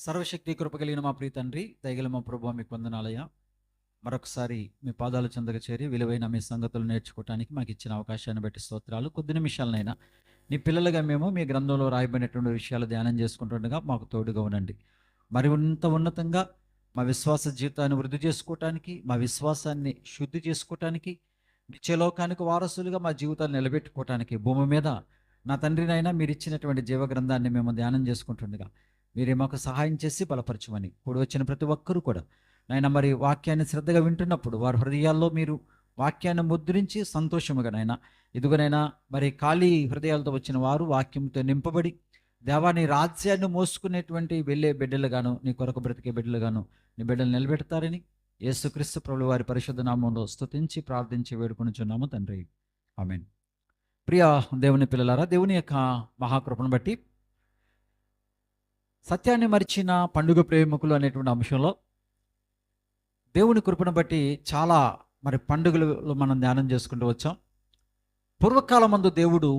సర్వశక్తి కృప కలిగిన మా ప్రియ తండ్రి, దయగల మా ప్రభు, మీకు వందనాలయ్యా. మరొకసారి మీ పాదాల చెంతకు చేరి విలువైన మీ సంగతులు నేర్చుకోవడానికి మాకు ఇచ్చిన అవకాశాన్ని బట్టి స్తోత్రాలు. కొద్ది నిమిషాలనైనా నీ పిల్లలుగా మేము మీ గ్రంథంలో రాయబడినటువంటి విషయాలు ధ్యానం చేసుకుంటుండగా మాకు తోడుగా ఉండండి. మరి ఉన్నతంగా మా విశ్వాస జీవితాన్ని వృద్ధి చేసుకోవటానికి, మా విశ్వాసాన్ని శుద్ధి చేసుకోవటానికి, నిత్యలోకానికి వారసులుగా మా జీవితాన్ని నిలబెట్టుకోవటానికి భూమి మీద నా తండ్రినైనా మీరు ఇచ్చినటువంటి జీవ గ్రంథాన్ని మేము ధ్యానం చేసుకుంటుండగా మీరే మాకు సహాయం చేసి బలపరచమని, కూడి వచ్చిన ప్రతి ఒక్కరూ కూడా నాయన మరి వాక్యాన్ని శ్రద్ధగా వింటున్నప్పుడు వారి హృదయాల్లో మీరు వాక్యాన్ని ముద్రించి సంతోషముగా నాయన ఇదిగోనైనా మరి ఖాళీ హృదయాలతో వచ్చిన వారు వాక్యంతో నింపబడి దేవాని రాజ్యాన్ని మోసుకునేటువంటి వెళ్ళే బిడ్డలుగాను, నీ కొరకు బ్రతికే బిడ్డలుగాను నీ బిడ్డలు నిలబెడతారని యేసుక్రీస్తు ప్రభువు వారి పరిశుద్ధ నామంలో స్తుతించి ప్రార్థించి వేడుకొనుచున్నాము తండ్రి, ఆమేన్. ప్రియ దేవుని పిల్లలారా, దేవుని యొక్క మహాకృపను బట్టి సత్యాన్ని మరిచిన పండుగ ప్రేమికులు అనేటువంటి అంశంలో దేవుని కృపను బట్టి చాలా మరి పండుగలు మనం ధ్యానం చేసుకుంటూ వచ్చాం. పూర్వకాలమందు దేవుడు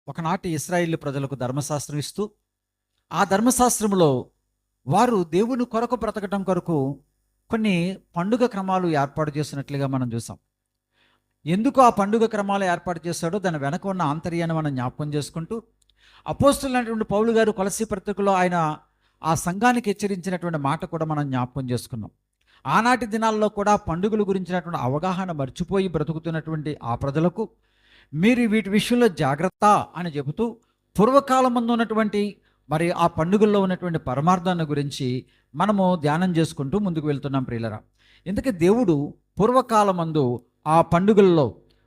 ఒకనాటి ఇశ్రాయేలు ప్రజలకు ధర్మశాస్త్రం ఇస్తూ ఆ ధర్మశాస్త్రంలో వారు దేవుని కొరకు బ్రతకటం కొరకు కొన్ని పండుగ క్రమాలు ఏర్పాటు చేసినట్లుగా మనం చూసాం. ఎందుకు ఆ పండుగ క్రమాలు ఏర్పాటు చేశాడో దాని వెనక ఉన్న ఆంతర్యాన్ని మనం జ్ఞాపకం చేసుకుంటూ అపోస్తులైనటువంటి పౌలు గారు కొలసీ పత్రికలో ఆయన ఆ సంఘానికి హెచ్చరించినటువంటి మాట కూడా మనం జ్ఞాపకం చేసుకున్నాం. ఆనాటి దినాల్లో కూడా పండుగల గురించినటువంటి అవగాహన మర్చిపోయి బ్రతుకుతున్నటువంటి ఆ ప్రజలకు మీరు వీటి విషయంలో జాగ్రత్త అని చెబుతూ పూర్వకాలం ముందు ఉన్నటువంటి మరి ఆ పండుగల్లో ఉన్నటువంటి పరమార్థాన్ని గురించి మనము ధ్యానం చేసుకుంటూ ముందుకు వెళ్తున్నాం ప్రియులరా. ఎందుకంటే దేవుడు పూర్వకాలమందు ఆ పండుగల్లో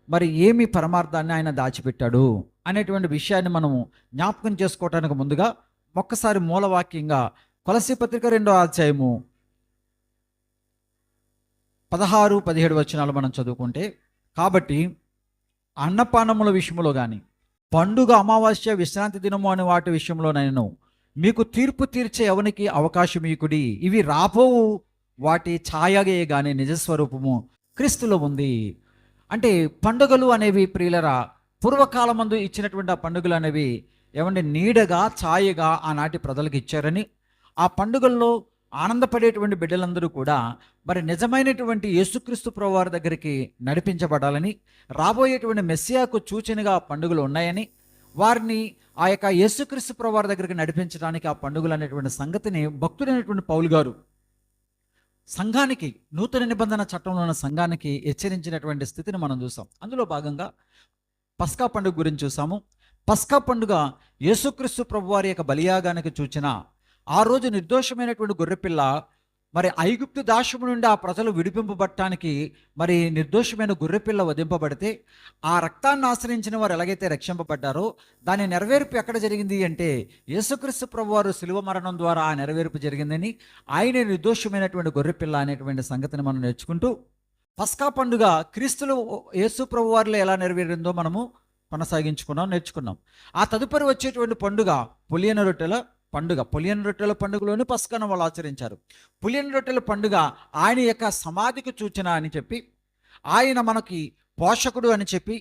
మరి ఏమి పరమార్థాన్ని ఆయన దాచిపెట్టాడు అనేటువంటి విషయాన్ని మనము జ్ఞాపకం చేసుకోవటానికి ముందుగా ఒక్కసారి మూలవాక్యంగా కొలసీ పత్రిక 2వ అధ్యాయము 16-17 వచనాలు మనం చదువుకుంటే, కాబట్టి అన్నపానముల విషయంలో కానీ పండుగ, అమావాస్య, విశ్రాంతి దినము అనే వాటి విషయంలోనైనా మీకు తీర్పు తీర్చే ఎవనికి అవకాశం ఇకుడి. ఇవి రాబోవు వాటి ఛాయగే కానీ నిజస్వరూపము క్రీస్తులో ఉంది. అంటే పండుగలు అనేవి ప్రియులరా పూర్వకాలమందు ఇచ్చినటువంటి ఆ పండుగలు అనేవి ఏమంటే నీడగా, ఛాయగా ఆనాటి ప్రజలకు ఇచ్చారని, ఆ పండుగల్లో ఆనందపడేటువంటి బిడ్డలందరూ కూడా మరి నిజమైనటువంటి యేసుక్రీస్తు ప్రభువారి దగ్గరికి నడిపించబడాలని, రాబోయేటువంటి మెస్సియాకు సూచనగా పండుగలు ఉన్నాయని, వారిని ఆ యొక్క యేసుక్రీస్తు ప్రభువారి దగ్గరికి నడిపించడానికి ఆ పండుగలు అనేటువంటి సంగతిని భక్తుడైనటువంటి పౌలు గారు సంఘానికి, నూతన నిబంధన చట్టంలో ఉన్న సంఘానికి హెచ్చరించినటువంటి స్థితిని మనం చూసాం. అందులో భాగంగా పస్కా పండుగ గురించి చూసాము. పస్కా పండుగ యేసుక్రీస్తు ప్రభువారి యొక్క బలియాగానికి సూచన. ఆ రోజు నిర్దోషమైనటువంటి గొర్రెపిల్ల మరి ఐగుప్తు దాస్యము నుండి ఆ ప్రజలు విడిపింపబడటానికి మరి నిర్దోషమైన గొర్రెపిల్ల వధింపబడితే ఆ రక్తాన్ని ఆశ్రయించిన వారు ఎలాగైతే రక్షింపబడ్డారో దాని నెరవేర్పు ఎక్కడ జరిగింది అంటే యేసుక్రీస్తు ప్రభువారు శిలువ మరణం ద్వారా ఆ నెరవేర్పు జరిగిందని, ఆయన నిర్దోషమైనటువంటి గొర్రెపిల్ల అనేటువంటి సంగతిని మనం నేర్చుకుంటూ పస్కా పండుగ క్రీస్తులు యేసు ప్రభువారిలో ఎలా నెరవేరిందో మనము నేర్చుకున్నాం. ఆ తదుపరి వచ్చేటువంటి పండుగ పులియన రొట్టెల పండుగ. పులియన రొట్టెల పండుగలోని పస్కాను వాళ్ళు ఆచరించారు. పులియన రొట్టెల పండుగ ఆయన యొక్క సమాధికి సూచన అని చెప్పి, ఆయన మనకి పోషకుడు అని చెప్పి,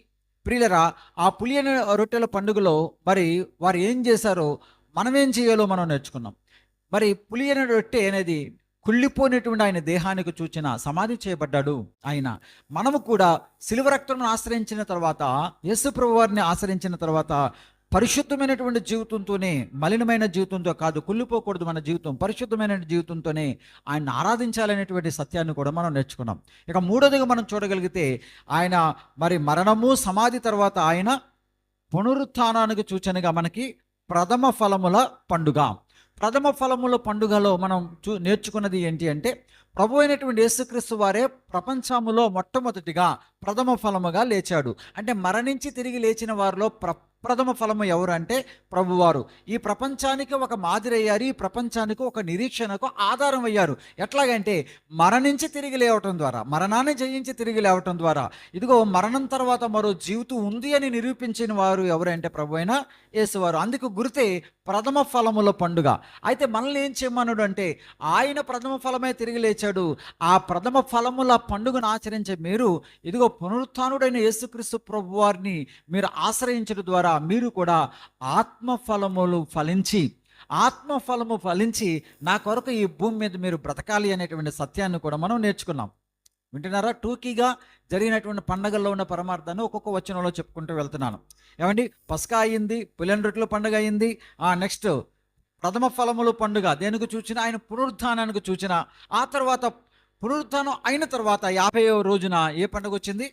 ప్రియులరా ఆ పులియన రొట్టెల పండుగలో మరి వారు ఏం చేశారో మనమేం చేయాలో మనం నేర్చుకున్నాం. మరి పులియన రొట్టె అనేది కుళ్ళిపోయినటువంటి ఆయన దేహానికి సూచన, సమాధి చేయబడ్డాడు ఆయన. మనము కూడా శిలువ రక్తమును ఆశ్రయించిన తర్వాత, యేసు ప్రభువు వారిని ఆశ్రయించిన తర్వాత పరిశుద్ధమైనటువంటి జీవితంతోనే, మలినమైన జీవితంతో కాదు, కుళ్ళిపోకూడదు మన జీవితం, పరిశుద్ధమైన జీవితంతోనే ఆయన ఆరాధించాలనేటువంటి సత్యాన్ని కూడా మనం నేర్చుకున్నాం. ఇక మూడోదిగా మనం చూడగలిగితే ఆయన మరి మరణము, సమాధి తర్వాత ఆయన పునరుత్థానానికి సూచనగా మనకి ప్రథమ ఫలముల పండుగ. ప్రథమ ఫలముల పండుగలో మనం నేర్చుకున్నది ఏంటి అంటే, ప్రభు అయినటువంటి యేసుక్రీస్తు వారే ప్రపంచములో మొట్టమొదటిగా ప్రథమ ఫలముగా లేచాడు. అంటే మరణించి తిరిగి లేచిన వారిలో ప్రథమ ఫలము ఎవరు అంటే ప్రభువారు. ఈ ప్రపంచానికి ఒక మాదిరి అయ్యారు, ఈ ప్రపంచానికి ఒక నిరీక్షణకు ఆధారం అయ్యారు. ఎట్లాగంటే మరణించి తిరిగి లేవటం ద్వారా, మరణాన్ని జయించి తిరిగి లేవటం ద్వారా, ఇదిగో మరణం తర్వాత మరో జీవితం ఉంది అని నిరూపించిన వారు ఎవరంటే ప్రభు అయిన యేసువారు. అందుకు గుర్తే ప్రథమ ఫలముల పండుగ. అయితే మనల్ని ఏం చేయమన్నాడు అంటే, ఆయన ప్రథమ ఫలమే తిరిగి లేచాడు. ఆ ప్రథమ ఫలముల పండుగను ఆచరించే మీరు ఇదిగో పునరుత్థానుడైన యేసుక్రీస్తు ప్రభు వారిని మీరు ఆశ్రయించడం ద్వారా మీరు కూడా ఆత్మఫలములు ఫలించి ఆత్మఫలము ఫలించి నా కొరకు ఈ భూమి మీద మీరు బ్రతకాలి అనేటువంటి సత్యాన్ని కూడా మనం నేర్చుకున్నాం. వింటున్నారా? టూకీగా జరిగినటువంటి పండగల్లో ఉన్న పరమార్థాన్ని ఒక్కొక్క వచనంలో చెప్పుకుంటూ వెళ్తున్నాను. ఏమండి, పస్కా అయింది, పులియని రొట్టెల పండుగ అయింది, నెక్స్ట్ ప్రథమ ఫలములు పండుగ దేనికి చూచినా ఆయన పునరుత్థానానికి చూచిన, ఆ తర్వాత పునరుత్థానం అయిన తర్వాత 50వ రోజున ఏ పండుగ వచ్చింది?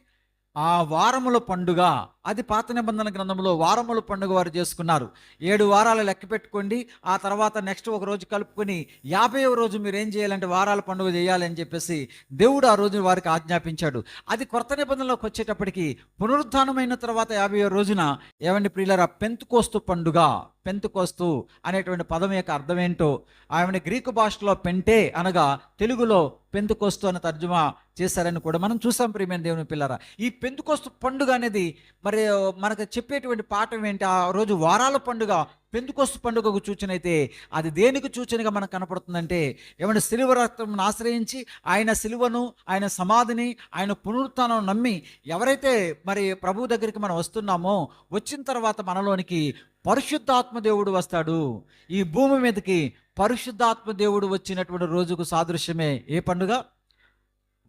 ఆ వారముల పండుగ. అది పాత నిబంధన గ్రంథంలో వారముల పండుగ వారు చేసుకున్నారు. 7 వారాలు లెక్క పెట్టుకోండి. ఆ తర్వాత నెక్స్ట్ ఒక రోజు కలుపుకొని 50వ రోజు మీరు ఏం చేయాలంటే వారాల పండుగ చేయాలని చెప్పేసి దేవుడు ఆ రోజు వారికి ఆజ్ఞాపించాడు. అది కొత్త నిబంధనలోకి వచ్చేటప్పటికి పునరుత్థానమైన తర్వాత 50వ రోజున ఏమండి ప్రియులారా, పెంతుకోస్తు పండుగ. పెంతుకోస్తు అనేటువంటి పదం యొక్క అర్థం ఏంటో ఆమె గ్రీకు భాషలో పెంటే అనగా తెలుగులో పెంతుకోస్తు అని తర్జుమా చేశారని కూడా మనం చూసాం. ప్రియమైన దేవుని పిల్లరా, ఈ పెంతుకోస్తు పండుగ అనేది మరి మనకు చెప్పేటువంటి పాఠం ఏంటి? ఆ రోజు వారాల పండుగ పెంతుకోస్తు పండుగకు సూచనైతే అది దేనికి సూచనగా మనకు కనపడుతుందంటే, ఏమంటే సిలువ రక్తమును ఆశ్రయించి ఆయన సిలువను, ఆయన సమాధిని, ఆయన పునరుత్థానం నమ్మి ఎవరైతే మరి ప్రభు దగ్గరికి మనం వస్తున్నామో, వచ్చిన తర్వాత మనలోనికి పరిశుద్ధాత్మ దేవుడు వస్తాడు. ఈ భూమి మీదకి పరిశుద్ధాత్మ దేవుడు వచ్చినటువంటి రోజుకు సాదృశ్యమే ఏ పండుగ?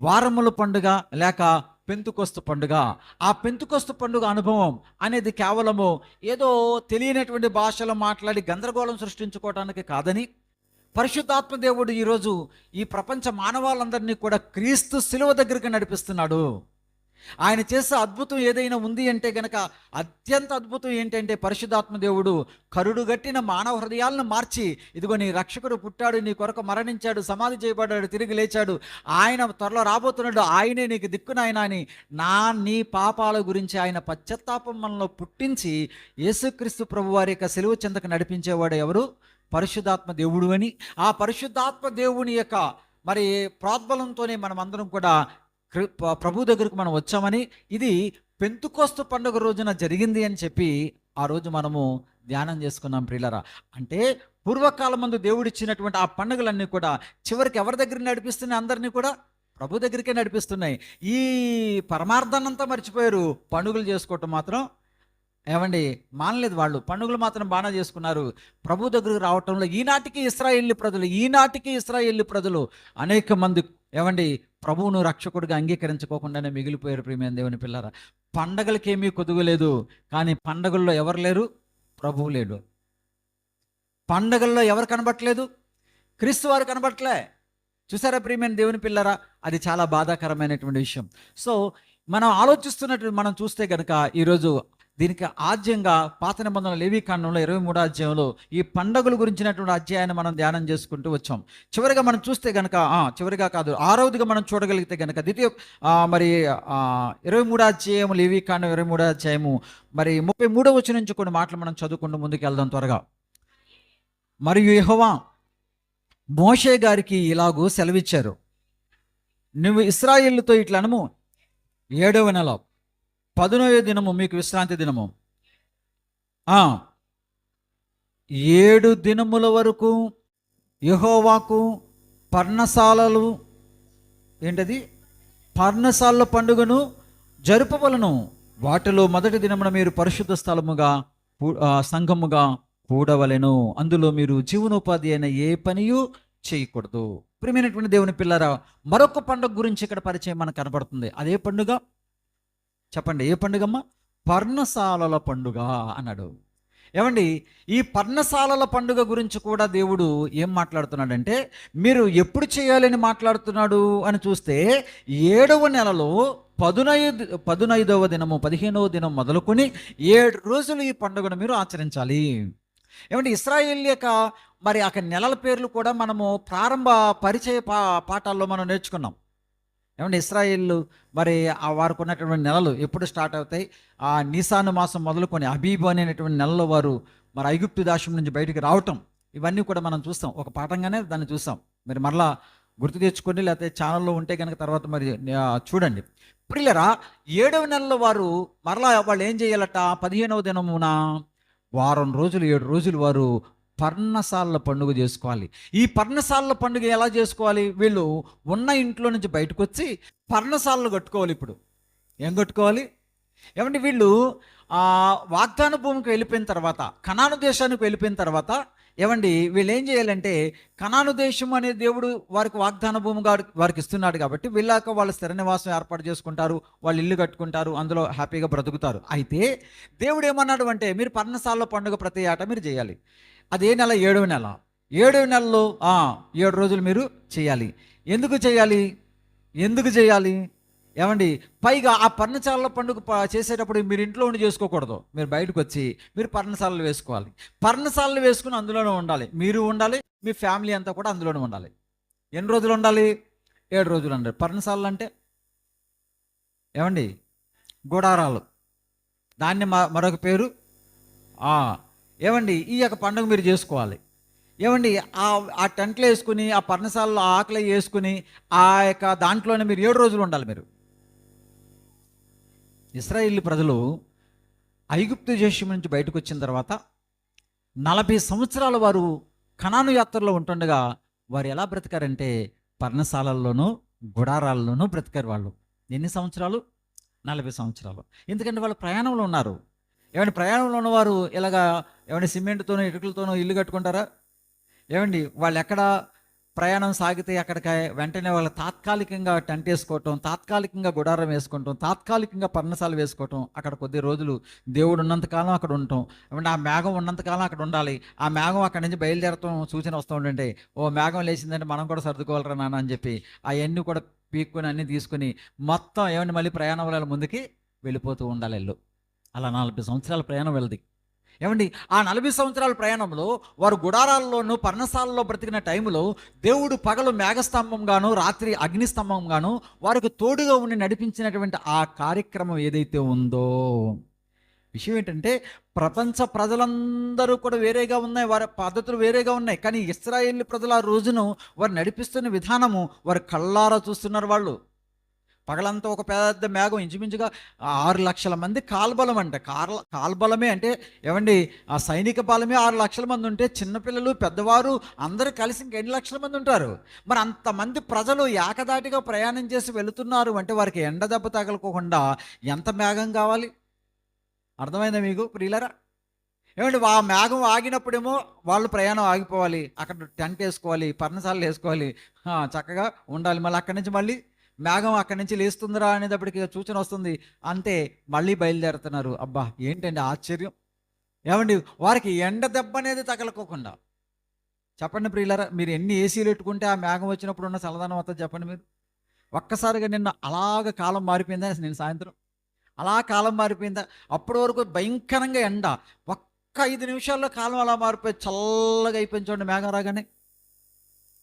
వారముల పండుగ లేక పెంతుకొస్తు పండుగ. ఆ పెంతుకొస్తు పండుగ అనుభవం అనేది కేవలము ఏదో తెలియనటువంటి భాషలో మాట్లాడి గందరగోళం సృష్టించుకోవడానికి కాదని, పరిశుద్ధాత్మ దేవుడు ఈరోజు ఈ ప్రపంచ మానవాళ్ళందరినీ కూడా క్రీస్తు శిలువ దగ్గరికి నడిపిస్తున్నాడు. ఆయన చేసే అద్భుతం ఏదైనా ఉంది అంటే గనక అత్యంత అద్భుతం ఏంటంటే పరిశుద్ధాత్మ దేవుడు కరుడుగట్టిన మానవ హృదయాలను మార్చి, ఇదిగో నీ రక్షకుడు పుట్టాడు, నీ కొరకు మరణించాడు, సమాధి చేయబడ్డాడు, తిరిగి లేచాడు, ఆయన త్వరలో రాబోతున్నాడు, ఆయనే నీకు దిక్కునాయన అని నీ పాపాల గురించి ఆయన పశ్చాత్తాపం మనలో పుట్టించి యేసుక్రీస్తు ప్రభు వారి యొక్క సెలవు చెందకు నడిపించేవాడు ఎవరు? పరిశుద్ధాత్మ దేవుడు అని. ఆ పరిశుద్ధాత్మ దేవుని యొక్క మరి ప్రోద్బలంతోనే మనం అందరం కూడా ప్రభు దగ్గరకు మనం వచ్చామని, ఇది పెంతుకోస్తు పండుగ రోజున జరిగింది అని చెప్పి ఆ రోజు మనము ధ్యానం చేసుకున్నాం ప్రియులారా. అంటే పూర్వకాలం ముందు దేవుడిచ్చినటువంటి ఆ పండుగలన్నీ కూడా చివరికి ఎవరి దగ్గర నడిపిస్తున్నాయి? అందరినీ కూడా ప్రభు దగ్గరికే నడిపిస్తున్నాయి. ఈ పరమార్థాన్నంతా మర్చిపోయారు. పండుగలు చేసుకోవటం మాత్రం ఏమండి మానలేదు. వాళ్ళు పండుగలు మాత్రం బాగా చేసుకున్నారు. ప్రభు దగ్గరకు రావటంలో ఈనాటికి ఇశ్రాయేలు ప్రజలు అనేక మంది ఏమండి ప్రభువును రక్షకుడిగా అంగీకరించుకోకుండానే మిగిలిపోయారు. ప్రియమైన దేవుని పిల్లరా, పండగలకేమీ కొదువలేదు, కానీ పండగల్లో ఎవరు లేరు? ప్రభువు లేడు. పండగల్లో ఎవరు కనబట్టలేదు? క్రీస్తు వారు కనబట్టలే. చూసారా ప్రియమైన దేవుని పిల్లరా, అది చాలా బాధాకరమైనటువంటి విషయం. సో మనం ఆలోచిస్తున్నట్టు మనం చూస్తే కనుక ఈరోజు దీనికి ఆద్యంగా పాత నిబంధనల లేవీకాండంలో 23వ అధ్యాయంలో ఈ పండుగల గురించినటువంటి అధ్యాయాన్ని మనం ధ్యానం చేసుకుంటూ వచ్చాం. చివరిగా మనం చూస్తే కనుక చివరిగా కాదు 6వదిగా మనం చూడగలిగితే కనుక మరి 23వ అధ్యాయము లేవీకాండం 23వ అధ్యాయము మరి 33వ వచనం నుంచి కొన్ని మాటలు మనం చదువుకుంటూ ముందుకు వెళ్దాం త్వరగా. మరియు యెహోవా మోషే గారికి ఇలాగూ సెలవిచ్చారు, నువ్వు ఇశ్రాయేలుతో ఇట్లనము, 7వ నెల 10వ దినము మీకు విశ్రాంతి దినము. 7 దినముల వరకు యెహోవాకు పర్ణశాలలు ఏంటది పర్ణశాల పండుగను జరుపవలను. వాటిలో మొదటి దినమున మీరు పరిశుద్ధ స్థలముగా సంఘముగా కూడవలెను. అందులో మీరు జీవనోపాధి అయిన ఏ పనియు చేయకూడదు. ప్రియమైనటువంటి దేవుని పిల్లరా, మరొక పండుగ గురించి ఇక్కడ పరిచయం మనకు కనబడుతుంది. అదే పండుగ చెప్పండి, ఏ పండుగమ్మ? పర్ణశాలల పండుగ అన్నాడు. ఏమండి, ఈ పర్ణశాలల పండుగ గురించి కూడా దేవుడు ఏం మాట్లాడుతున్నాడంటే, మీరు ఎప్పుడు చేయాలని మాట్లాడుతున్నాడు అని చూస్తే 7వ నెలలో 15వ దినము 15వ దినం మొదలుకొని 7 రోజులు ఈ పండుగను మీరు ఆచరించాలి. ఏమంటే ఇశ్రాయేల్ యొక్క మరి అక్కడ నెలల పేర్లు కూడా మనము ప్రారంభ పరిచయ పాఠాల్లో మనం నేర్చుకున్నాం. ఏమంటే ఇశ్రాయేలు మరి వారికి ఉన్నటువంటి నెలలు ఎప్పుడు స్టార్ట్ అవుతాయి? ఆ నీసాను మాసం మొదలుకొని అబీబు అనేటువంటి నెలలో వారు మరి ఐగుప్తు దాస్యం నుంచి బయటికి రావటం, ఇవన్నీ కూడా మనం చూస్తాం. ఒక పాఠంగానే దాన్ని చూస్తాం. మరి మరలా గుర్తు తెచ్చుకోండి, లేకపోతే ఛానల్లో ఉంటే కనుక తర్వాత మరి చూడండి. ప్రియులరా, 7వ నెలలో వారు మరలా వాళ్ళు ఏం చేయాలట? 15వ దినమున వారం రోజులు 7 రోజులు వారు పర్ణశాలల పండుగ చేసుకోవాలి. ఈ పర్ణశాలల పండుగ ఎలా చేసుకోవాలి? వీళ్ళు ఉన్న ఇంట్లో నుంచి బయటకు వచ్చి పర్ణశాలలు కట్టుకోవాలి. ఇప్పుడు ఏం కట్టుకోవాలి? ఏమంటే వీళ్ళు వాగ్దాన భూమికి వెళ్ళిపోయిన తర్వాత, కనాను దేశానికి వెళ్ళిపోయిన తర్వాత ఏమండి వీళ్ళు ఏం చేయాలంటే, కనాను దేశం అనే దేవుడు వారికి వాగ్దాన భూమిగా వారికి ఇస్తున్నాడు కాబట్టి వెళ్ళాక వాళ్ళు స్థిర నివాసం ఏర్పాటు చేసుకుంటారు, వాళ్ళు ఇల్లు కట్టుకుంటారు, అందులో హ్యాపీగా బ్రతుకుతారు. అయితే దేవుడు ఏమన్నాడు అంటే, మీరు పర్ణశాలలో పండుగ ప్రతి ఏటా మీరు చేయాలి. అదే నెల 7వ నెల. 7వ నెలలో 7 రోజులు మీరు చేయాలి. ఎందుకు చేయాలి? ఎందుకు చేయాలి? ఏమండి పైగా ఆ పర్ణశాలల పండుగ చేసేటప్పుడు మీరు ఇంట్లో ఉండి చేసుకోకూడదు. మీరు బయటకు వచ్చి మీరు పర్ణశాలలు వేసుకోవాలి. పర్ణశాలలు వేసుకుని అందులోనే ఉండాలి. మీరు ఉండాలి, మీ ఫ్యామిలీ అంతా కూడా అందులోనే ఉండాలి. ఎన్ని రోజులు ఉండాలి? 7 రోజులు ఉండాలి. పర్ణశాలలు అంటే ఏమండి గుడారాలు. దాన్ని మరొక పేరు ఏమండి ఈ యొక్క పండుగ మీరు చేసుకోవాలి. ఏమండి ఆ టెంట్లు వేసుకుని ఆ పర్ణశాలలో ఆకలి వేసుకుని ఆ యొక్క దాంట్లోనే మీరు 7 రోజులు ఉండాలి. మీరు ఇశ్రాయేలు ప్రజలు ఐగుప్తు దేశం నుంచి బయటకు వచ్చిన తర్వాత 40 సంవత్సరాలు వారు కనాను యాత్రలో ఉంటుండగా వారు ఎలా బ్రతికారంటే పర్ణశాలల్లోనూ గుడారాల్లోనూ బ్రతికారు వాళ్ళు. ఎన్ని సంవత్సరాలు? 40 సంవత్సరాలు. ఎందుకంటే వాళ్ళు ప్రయాణంలో ఉన్నారు. ఏమంటే ప్రయాణంలో ఉన్నవారు ఇలాగా ఏమంటే సిమెంట్తోనూ ఇటుకలతోనూ ఇల్లు కట్టుకుంటారా? ఏమండి వాళ్ళు ఎక్కడ ప్రయాణం సాగితే అక్కడికి వెంటనే వాళ్ళు తాత్కాలికంగా టెంట్ వేసుకోవటం, తాత్కాలికంగా గుడారం వేసుకోవటం, తాత్కాలికంగా పర్ణశాల వేసుకోవటం, అక్కడ కొద్ది రోజులు దేవుడు ఉన్నంతకాలం అక్కడ ఉండటం. ఏమంటే ఆ మేఘం ఉన్నంతకాలం అక్కడ ఉండాలి. ఆ మేఘం అక్కడి నుంచి బయలుదేరటం సూచన వస్తూ ఉండంటే, ఓ మేఘం లేచిందంటే మనం కూడా సర్దుకోవాలరా నాన్న అని చెప్పి అవన్నీ కూడా పీక్కుని అన్నీ తీసుకుని మొత్తం ఏమంటే మళ్ళీ ప్రయాణం వల్ల ముందుకి వెళ్ళిపోతూ ఉండాలి వెళ్ళు. అలా 40 సంవత్సరాల ప్రయాణం వెళ్ళది. ఏమండి ఆ 40 సంవత్సరాల ప్రయాణంలో వారు గుడారాల్లోనూ పర్ణశాలలో బ్రతికిన టైంలో దేవుడు పగలు మేఘస్తంభంగాను రాత్రి అగ్నిస్తంభంగాను వారికి తోడుగా ఉండి నడిపించినటువంటి ఆ కార్యక్రమం ఏదైతే ఉందో, విషయం ఏంటంటే ప్రపంచ ప్రజలందరూ కూడా వేరేగా ఉన్నాయి, వారి పద్ధతులు వేరేగా ఉన్నాయి. కానీ ఇశ్రాయేలు ప్రజలు ఆ రోజును వారు నడిపిస్తున్న విధానము వారు కళ్ళారా చూస్తున్నారు. వాళ్ళు పగలంతా ఒక పెద్ద మేఘం, ఇంచుమించుగా 6 లక్షల మంది కాల్బలం అంట. కాల్బలమే అంటే ఏమండి ఆ సైనిక బలమే 6 లక్షల మంది ఉంటే చిన్నపిల్లలు పెద్దవారు అందరూ కలిసి ఇంకెన్ని లక్షల మంది ఉంటారు. మరి అంతమంది ప్రజలు ఏకదాటిగా ప్రయాణం చేసి వెళుతున్నారు అంటే వారికి ఎండ దెబ్బ తగలకోకుండా ఎంత మేఘం కావాలి? అర్థమైందా మీకు ప్రియులరా? ఏమండి ఆ మేఘం ఆగినప్పుడేమో వాళ్ళు ప్రయాణం ఆగిపోవాలి, అక్కడ టెంట్ వేసుకోవాలి, పర్ణశాలలు వేసుకోవాలి, చక్కగా ఉండాలి. మళ్ళీ అక్కడి నుంచి మళ్ళీ మేఘం అక్కడి నుంచి లేస్తుందిరా అనేటప్పటికి సూచన వస్తుంది, అంతే మళ్ళీ బయలుదేరుతున్నారు. అబ్బా ఏంటండి ఆశ్చర్యం! ఏమండి వారికి ఎండ దెబ్బ అనేది తగలకోకుండా. చెప్పండి ప్రియులారా, మీరు ఎన్ని ఏసీలు పెట్టుకుంటే ఆ మేఘం వచ్చినప్పుడు ఉన్న చల్లదనం వస్తుంది చెప్పండి మీరు. ఒక్కసారిగా నిన్న అలాగ కాలం మారిపోయిందా? నేను సాయంత్రం అలా కాలం మారిపోయిందా? అప్పటి వరకు భయంకరంగా ఎండ, ఒక్క 5 నిమిషాల్లో కాలం అలా మారిపోయి చల్లగా అయిపోయింది చూడండి మేఘం రాగానే.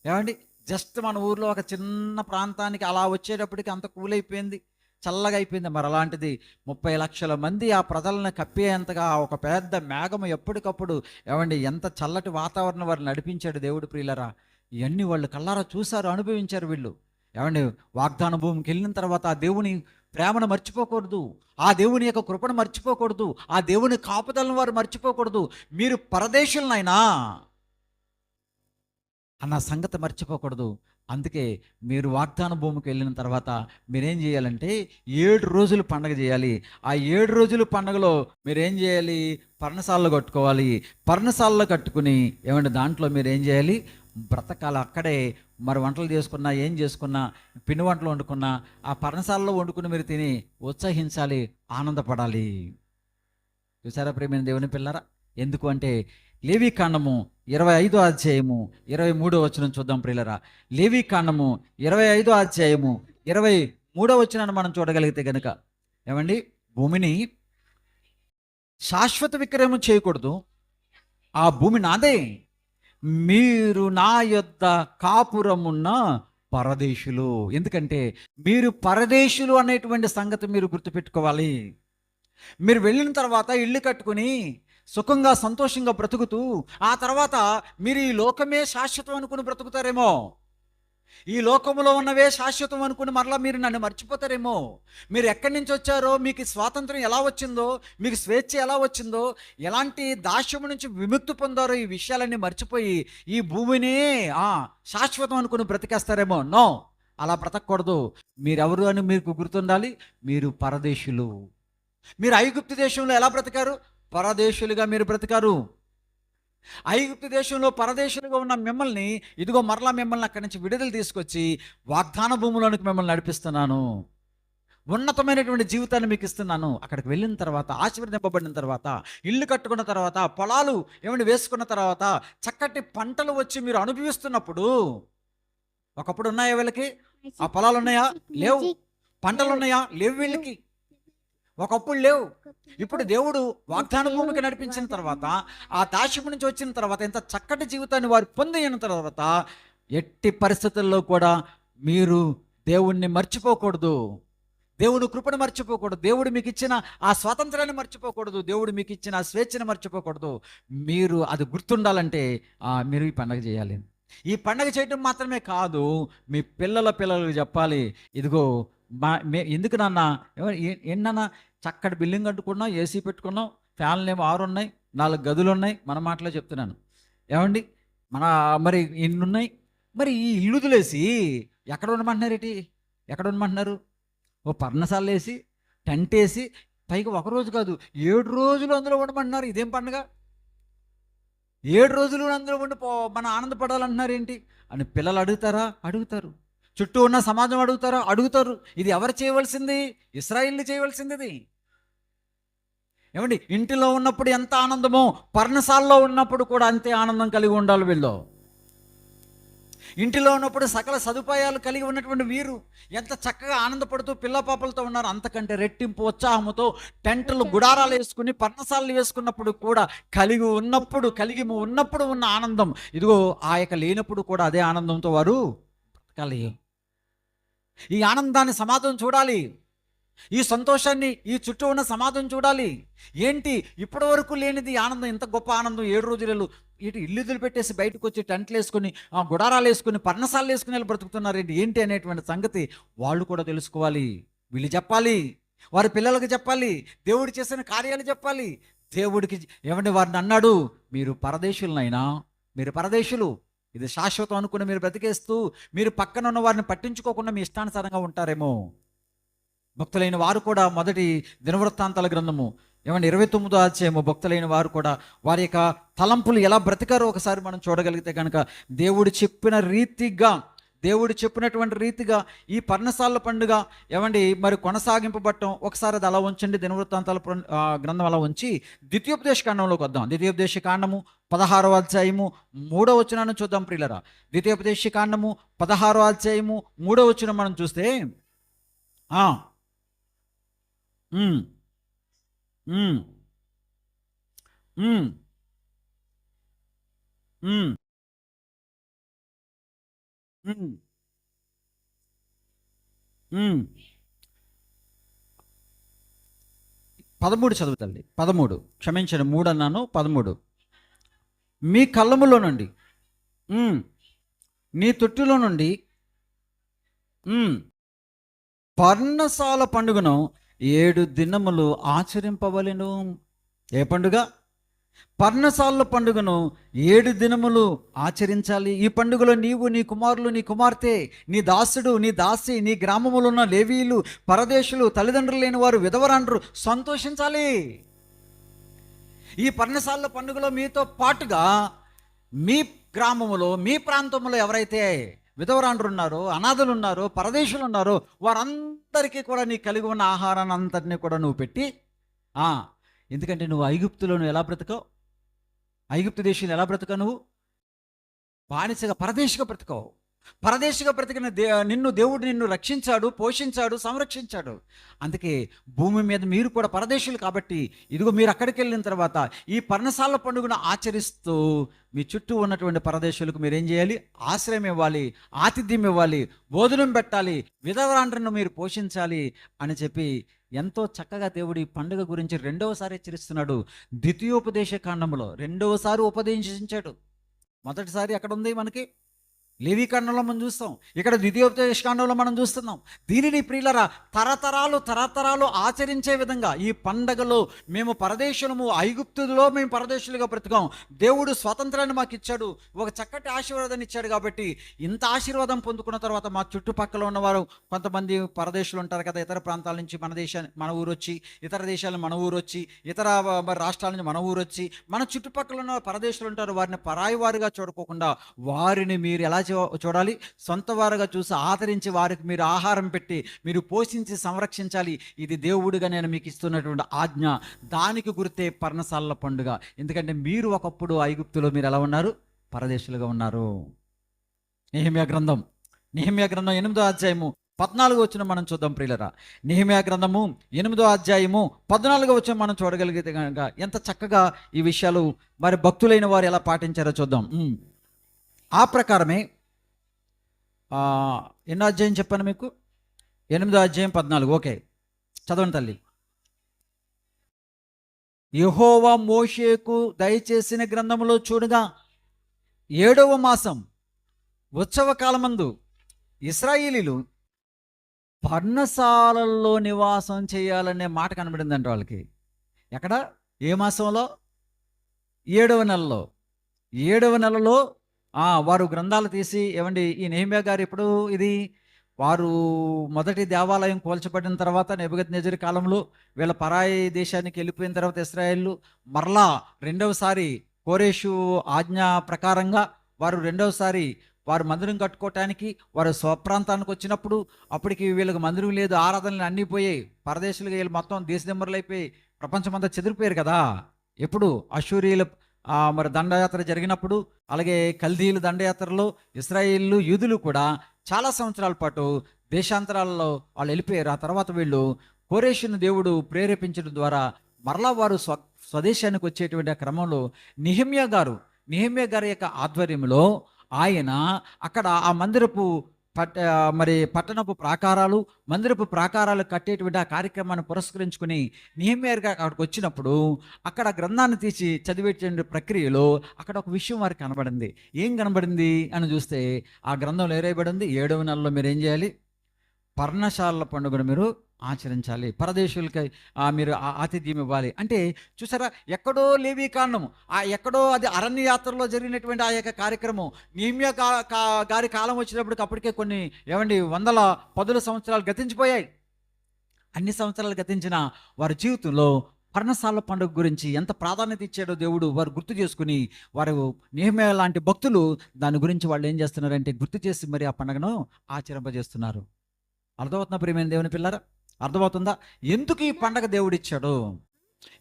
ఏమండి జస్ట్ మన ఊర్లో ఒక చిన్న ప్రాంతానికి అలా వచ్చేటప్పటికి అంత కూల్ అయిపోయింది, చల్లగా అయిపోయింది. మరి అలాంటిది 30 లక్షల మంది ఆ ప్రజలను కప్పేంతగా ఒక పెద్ద మేఘము ఎప్పటికప్పుడు ఏమండి ఎంత చల్లటి వాతావరణం వారు నడిపించాడు దేవుడు ప్రియులరా. ఇవన్నీ వాళ్ళు కళ్ళారా చూశారు, అనుభవించారు వీళ్ళు. ఏమండి వాగ్దాన భూమికి వెళ్ళిన తర్వాత ఆ దేవుని ప్రేమను మర్చిపోకూడదు, ఆ దేవుని యొక్క కృపను మర్చిపోకూడదు, ఆ దేవుని కాపుదలను వారు మర్చిపోకూడదు. మీరు పరదేశులనైనా అన్న సంగతి మర్చిపోకూడదు. అందుకే మీరు వాగ్దాన భూమికి వెళ్ళిన తర్వాత మీరేం చేయాలంటే 7 రోజులు పండగ చేయాలి. ఆ 7 రోజులు పండగలో మీరేం చేయాలి? పర్ణశాలలో కట్టుకోవాలి. పర్ణశాలలో కట్టుకుని ఏమంటే దాంట్లో మీరు ఏం చేయాలి? బ్రతకాల అక్కడే. మరి వంటలు చేసుకున్నా ఏం చేసుకున్నా పిండి వంటలు వండుకున్నా ఆ పర్ణశాలలో వండుకుని మీరు తిని ఉత్సహించాలి, ఆనందపడాలి. చూసారా ప్రియమైన దేవుని పిల్లరా? ఎందుకు అంటే లేవీకాండము 25వ అధ్యాయము 23వ వచనం చూద్దాం ప్రియులరా. లేవీకాండము 25వ అధ్యాయము 23వ వచనాన్ని మనం చూడగలిగితే గనుక ఏమండి భూమిని శాశ్వత విక్రయం చేయకూడదు, ఆ భూమి నాదే, మీరు నా యొద్ద కాపురమున్న పరదేశులు. ఎందుకంటే మీరు పరదేశులు అనేటువంటి సంగతి మీరు గుర్తుపెట్టుకోవాలి. మీరు వెళ్ళిన తర్వాత ఇల్లు కట్టుకుని సుఖంగా సంతోషంగా బ్రతుకుతూ ఆ తర్వాత మీరు ఈ లోకమే శాశ్వతం అనుకుని బ్రతుకుతారేమో, ఈ లోకంలో ఉన్నవే శాశ్వతం అనుకుని మరలా మీరు నన్ను మర్చిపోతారేమో. మీరు ఎక్కడి నుంచి వచ్చారో, మీకు స్వాతంత్రం ఎలా వచ్చిందో, మీకు స్వేచ్ఛ ఎలా వచ్చిందో, ఎలాంటి దాస్యము నుంచి విముక్తి పొందారో ఈ విషయాలన్నీ మర్చిపోయి ఈ భూమినే శాశ్వతం అనుకుని బ్రతికేస్తారేమో. నో, అలా బ్రతకూడదు. మీరెవరు అని మీకు గుర్తుండాలి. మీరు పరదేశులు. మీరు ఐగుప్తు దేశంలో ఎలా బ్రతికారు? పరదేశులుగా మీరు బ్రతికారు. ఐగుప్తు దేశంలో పరదేశులుగా ఉన్న మిమ్మల్ని ఇదిగో మరలా మిమ్మల్ని అక్కడి నుంచి విడుదల తీసుకొచ్చి వాగ్దాన భూములోనికి మిమ్మల్ని నడిపిస్తున్నాను, ఉన్నతమైనటువంటి జీవితాన్ని మీకు ఇస్తున్నాను. అక్కడికి వెళ్ళిన తర్వాత, ఆశీర్వదింపబడిన తర్వాత, ఇల్లు కట్టుకున్న తర్వాత, పొలాలు ఏమైనా వేసుకున్న తర్వాత, చక్కటి పంటలు వచ్చి మీరు అనుభవిస్తున్నప్పుడు, ఒకప్పుడు ఉన్నాయా వీళ్ళకి? ఆ పొలాలు ఉన్నాయా? లేవు. పంటలు ఉన్నాయా? లేవు వీళ్ళకి. ఒకప్పుడు లేవు. ఇప్పుడు దేవుడు వాగ్దాన భూమికి నడిపించిన తర్వాత, ఆ దాస్యము నుంచి వచ్చిన తర్వాత, ఇంత చక్కటి జీవితాన్ని వారు పొందిన తర్వాత, ఎట్టి పరిస్థితుల్లో కూడా మీరు దేవుణ్ణి మర్చిపోకూడదు, దేవుడు కృపను మర్చిపోకూడదు, దేవుడు మీకు ఇచ్చిన ఆ స్వాతంత్రాన్ని మర్చిపోకూడదు, దేవుడు మీకు ఇచ్చిన ఆ స్వేచ్ఛను మర్చిపోకూడదు. మీరు అది గుర్తుండాలంటే మీరు ఈ పండగ చేయాలి. ఈ పండగ చేయటం మాత్రమే కాదు, మీ పిల్లలకు చెప్పాలి, ఇదిగో ఎందుకు నాన్న, ఏంటన్నా చక్కటి బిల్డింగ్ కట్టుకున్నాం, ఏసీ పెట్టుకున్నాం, ఫ్యాన్లు ఏమో 6 ఉన్నాయి, 4 గదులు ఉన్నాయి. మన మాటలో చెప్తున్నాను ఏమండి, మరి ఇన్ని ఉన్నాయి, మరి ఈ ఇల్లు వదిలేసి ఎక్కడ ఉండమంటున్నారు? ఎక్కడ ఉండమంటున్నారు? ఓ పర్ణశాల వేసి, టెంట్ వేసి, పైగా ఒకరోజు కాదు 7 రోజులు అందులో ఉండమంటున్నారు. ఇదేం పండుగ? 7 రోజులు అందులో ఉండి మనం ఆనందపడాలంటున్నారు ఏంటి అని పిల్లలు అడుగుతారా? అడుగుతారు. చుట్టూ ఉన్న సమాజం అడుగుతారా? అడుగుతారు. ఇది ఎవరు చేయవలసింది? ఇశ్రాయేలు చేయవలసింది ఇది. ఏమండి, ఇంటిలో ఉన్నప్పుడు ఎంత ఆనందమో పర్ణశాలలో ఉన్నప్పుడు కూడా అంతే ఆనందం కలిగి ఉండాలి వీళ్ళు. ఇంటిలో ఉన్నప్పుడు సకల సదుపాయాలు కలిగి ఉన్నటువంటి వీరు ఎంత చక్కగా ఆనందపడుతూ పిల్లపాపలతో ఉన్నారు. అంతకంటే రెట్టింపు ఉత్సాహముతో టెంట్లు, గుడారాలు వేసుకుని పర్ణశాలలు వేసుకున్నప్పుడు కూడా కలిగి ఉన్నప్పుడు ఉన్న ఆనందం, ఇదిగో ఆ యొక్క లేనప్పుడు కూడా అదే ఆనందంతో వారు బ్రతకాలి. ఈ ఆనందాన్ని సమాజం చూడాలి, ఈ సంతోషాన్ని ఈ చుట్టూ ఉన్న సమాజం చూడాలి. ఏంటి ఇప్పటి వరకు లేనిది ఆనందం, ఇంత గొప్ప ఆనందం 7 రోజులు ఇల్లు పెట్టేసి బయటకు వచ్చి టెంట్లు వేసుకుని, గుడారాలు వేసుకుని, పర్ణశాలలు వేసుకుని వెళ్ళి బ్రతుకుతున్నారు ఏంటి అనేటువంటి సంగతి వాళ్ళు కూడా తెలుసుకోవాలి. వీళ్ళు చెప్పాలి, వారి పిల్లలకు చెప్పాలి, దేవుడు చేసిన కార్యాలు చెప్పాలి. దేవుడికి ఏమంటే వారిని అన్నాడు, మీరు పరదేశులనైనా, మీరు పరదేశులు, ఇది శాశ్వతం అనుకుని మీరు బ్రతికేస్తూ మీరు పక్కన ఉన్న వారిని పట్టించుకోకుండా మీ ఇష్టానుసారంగా ఉంటారేమో. భక్తులైన వారు కూడా మొదటి దినవృత్తాంతాల గ్రంథము 29వ అధ్యాయము, భక్తులైన వారు కూడా వారి యొక్క తలంపులు ఎలా బ్రతికారో ఒకసారి మనం చూడగలిగితే కనుక, దేవుడు చెప్పినటువంటి రీతిగా ఈ పర్ణశాల పండుగ మరి కొనసాగింపబడటం. ఒకసారి అది అలా ఉంచండి, దినవృత్తాంతాల గ్రంథం అలా ఉంచి ద్వితీయోపదేశ కాండంలోకి వద్దాం. ద్వితీయోపదేశ కాండము 16వ అధ్యాయము 3వ వచనాన్ని చూద్దాం ప్రియులరా. ద్వితీయోపదేశ కాండము 16వ అధ్యాయము 3వ వచనం మనం చూస్తే, పదమూడు చదువుతండి. 13 క్షమించండి, 3 అన్నాను, 13. మీ కళ్ళములో నుండి, నీ తొట్టిలో నుండి పర్ణశాల పండుగను 7 దినములు ఆచరింపవలెను. ఏ పండుగ? పర్ణశాల పండుగను 7 దినములు ఆచరించాలి. ఈ పండుగలో నీవు, నీ కుమారులు, నీ కుమార్తె, నీ దాసుడు, నీ దాసి, నీ గ్రామములో ఉన్న లేవీయులు, పరదేశులు, తల్లిదండ్రులు లేని వారు, విధవరాండ్రు సంతోషించాలి. ఈ పర్ణశాల పండుగలో మీతో పాటుగా మీ గ్రామములో, మీ ప్రాంతంలో ఎవరైతే విధవరాండ్రు ఉన్నారో, అనాథలు ఉన్నారో, పరదేశులు ఉన్నారో, వారందరికీ కూడా నీ కలిగి ఉన్న ఆహారాన్ని అంతటినీ కూడా నువ్వు పెట్టి, ఎందుకంటే నువ్వు ఐగుప్తులో ఎలా బ్రతకవు, ఐగుప్తు దేశంలో ఎలా బ్రతకవు, నువ్వు బానిసగా పరదేశిగా బ్రతకవు. పరదేశిగా బ్రతికిన దేవుడు నిన్ను రక్షించాడు, పోషించాడు, సంరక్షించాడు. అందుకే భూమి మీద మీరు కూడా పరదేశులు కాబట్టి, ఇదిగో మీరు అక్కడికి వెళ్ళిన తర్వాత ఈ పర్ణశాల పండుగను ఆచరిస్తూ మీ చుట్టూ ఉన్నటువంటి పరదేశులకు మీరేం చేయాలి? ఆశ్రయం ఇవ్వాలి, ఆతిథ్యం ఇవ్వాలి, భోజనం పెట్టాలి, విధవరాండ్రను మీరు పోషించాలి అని చెప్పి ఎంతో చక్కగా దేవుడు ఈ పండుగ గురించి 2వసారి హెచ్చరిస్తున్నాడు. ద్వితీయోపదేశ కాండంలో 2వసారి ఉపదేశించాడు. మొదటిసారి అక్కడ ఉంది మనకి లేవీకాండంలో మనం చూస్తాం, ఇక్కడ ద్వితీయోపదేశకాండంలో మనం చూస్తున్నాం. దీనిని ప్రియులరా తరతరాలు ఆచరించే విధంగా ఈ పండగలో మేము పరదేశులము, ఐగుప్తులో మేము పరదేశులుగా బ్రతికాం, దేవుడు స్వాతంత్రాన్ని మాకు ఇచ్చాడు, ఒక చక్కటి ఆశీర్వాదాన్ని ఇచ్చాడు. కాబట్టి ఇంత ఆశీర్వాదం పొందుకున్న తర్వాత మా చుట్టుపక్కల ఉన్నవారు కొంతమంది పరదేశులు ఉంటారు కదా, ఇతర ప్రాంతాల నుంచి మన ఊరు వచ్చి, ఇతర దేశాలు మన ఊరు వచ్చి, ఇతర రాష్ట్రాల నుంచి మన ఊరు వచ్చి, మన చుట్టుపక్కల ఉన్న పరదేశులు ఉంటారు, వారిని పరాయి వారిగా చూడకోకుండా వారిని మీరు ఎలా చూడాలి? సొంత వారుగా చూసి ఆదరించి వారికి మీరు ఆహారం పెట్టి మీరు పోషించి సంరక్షించాలి. ఇది దేవుడిగా నేను మీకు ఇస్తున్నటువంటి ఆజ్ఞ. దానికి గుర్తే పర్ణశాలల పండుగ. ఎందుకంటే మీరు ఒకప్పుడు ఐగుప్తులో మీరు ఎలా ఉన్నారు? పరదేశులుగా ఉన్నారు. నెహెమ్యా గ్రంథం 8వ అధ్యాయము 14వ వచనం మనం చూద్దాం ప్రియులరా. నెహెమ్యా గ్రంథము 8వ అధ్యాయము 14వ వచనం మనం చూడగలిగితే కనుక ఎంత చక్కగా ఈ విషయాలు మరి భక్తులైన వారు ఎలా పాటించారో చూద్దాం. ఆ ప్రకారమే ఎన్నో అధ్యాయం చెప్పాను మీకు? 8వ అధ్యాయం 14. ఓకే, చదవండి తల్లి. యెహోవా మోషేకు దయచేసిన గ్రంథములో చూడగా 7వ మాసం ఉత్సవ కాలమందు ఇశ్రాయేలీలు పర్ణశాలల్లో నివాసం చేయాలనే మాట కనబడిందంట వాళ్ళకి. ఎక్కడ? ఏ మాసంలో? 7వ నెలలో. 7వ నెలలో వారు గ్రంథాలు తీసి, ఏమండి ఈ నెహెమ్యా గారు ఎప్పుడు ఇది వారు మొదటి దేవాలయం కూల్చబడిన తర్వాత నెబుకద్నెజరు కాలంలో వీళ్ళ పరాయి దేశానికి వెళ్ళిపోయిన తర్వాత ఇశ్రాయేలు మరలా రెండవసారి కోరేషు ఆజ్ఞ ప్రకారంగా వారు మందిరం కట్టుకోవటానికి వారు స్వప్రాంతానికి వచ్చినప్పుడు అప్పటికి వీళ్ళకి మందిరం లేదు, ఆరాధనలు అన్నీ పోయాయి, పరదేశులుగా వీళ్ళు మొత్తం దేశదిమ్మరులు అయిపోయి ప్రపంచమంతా చెదిరిపోయారు కదా. ఎప్పుడు? అశూరీయుల మరి దండయాత్ర జరిగినప్పుడు, అలాగే కల్దీయుల దండయాత్రలో ఇశ్రాయేలు యూదులు కూడా చాలా సంవత్సరాల పాటు దేశాంతరాలలో వాళ్ళు వెళ్ళిపోయారు. ఆ తర్వాత వీళ్ళు కోరేషును దేవుడు ప్రేరేపించడం ద్వారా మరలా వారు స్వదేశానికి వచ్చేటువంటి క్రమంలో నెహెమ్యా గారి యొక్క ఆధ్వర్యంలో ఆయన అక్కడ ఆ మందిరపు పట్టణపు మందిరపు ప్రాకారాలు కట్టేటువంటి ఆ కార్యక్రమాన్ని పురస్కరించుకుని నెహెమ్యా అక్కడికి వచ్చినప్పుడు అక్కడ గ్రంథాన్ని తీసి చదివేటువంటి ప్రక్రియలో అక్కడ ఒక విషయం వారికి కనబడింది. ఏం కనబడింది అని చూస్తే ఆ గ్రంథంలో ఏరైబడింది, 7వ నెలలో మీరు ఏం చేయాలి? పర్ణశాలల పండుగను మీరు ఆచరించాలి, పరదేశులకి మీరు ఆతిథ్యం ఇవ్వాలి. అంటే చూసారా, ఎక్కడో లేవీకాండం, ఎక్కడో అది అరణ్య యాత్రలో జరిగినటువంటి ఆ యొక్క కార్యక్రమం నెహెమ్యా గారి కాలం వచ్చినప్పటికి అప్పటికే కొన్ని వందల 10 సంవత్సరాలు గతించిపోయాయి. అన్ని సంవత్సరాలు గతించిన వారి జీవితంలో పర్ణశాల పండుగ గురించి ఎంత ప్రాధాన్యత ఇచ్చాడో దేవుడు వారు గుర్తు చేసుకుని, వారు నెహెమ్యా లాంటి భక్తులు దాని గురించి వాళ్ళు ఏం చేస్తున్నారంటే గుర్తు చేసి మరి ఆ పండుగను ఆచరింపజేస్తున్నారు. అర్థమవుతున్నా ప్రియమైన దేవుని పిల్లరా? అర్థమవుతుందా? ఎందుకు ఈ పండగ దేవుడిచ్చాడు?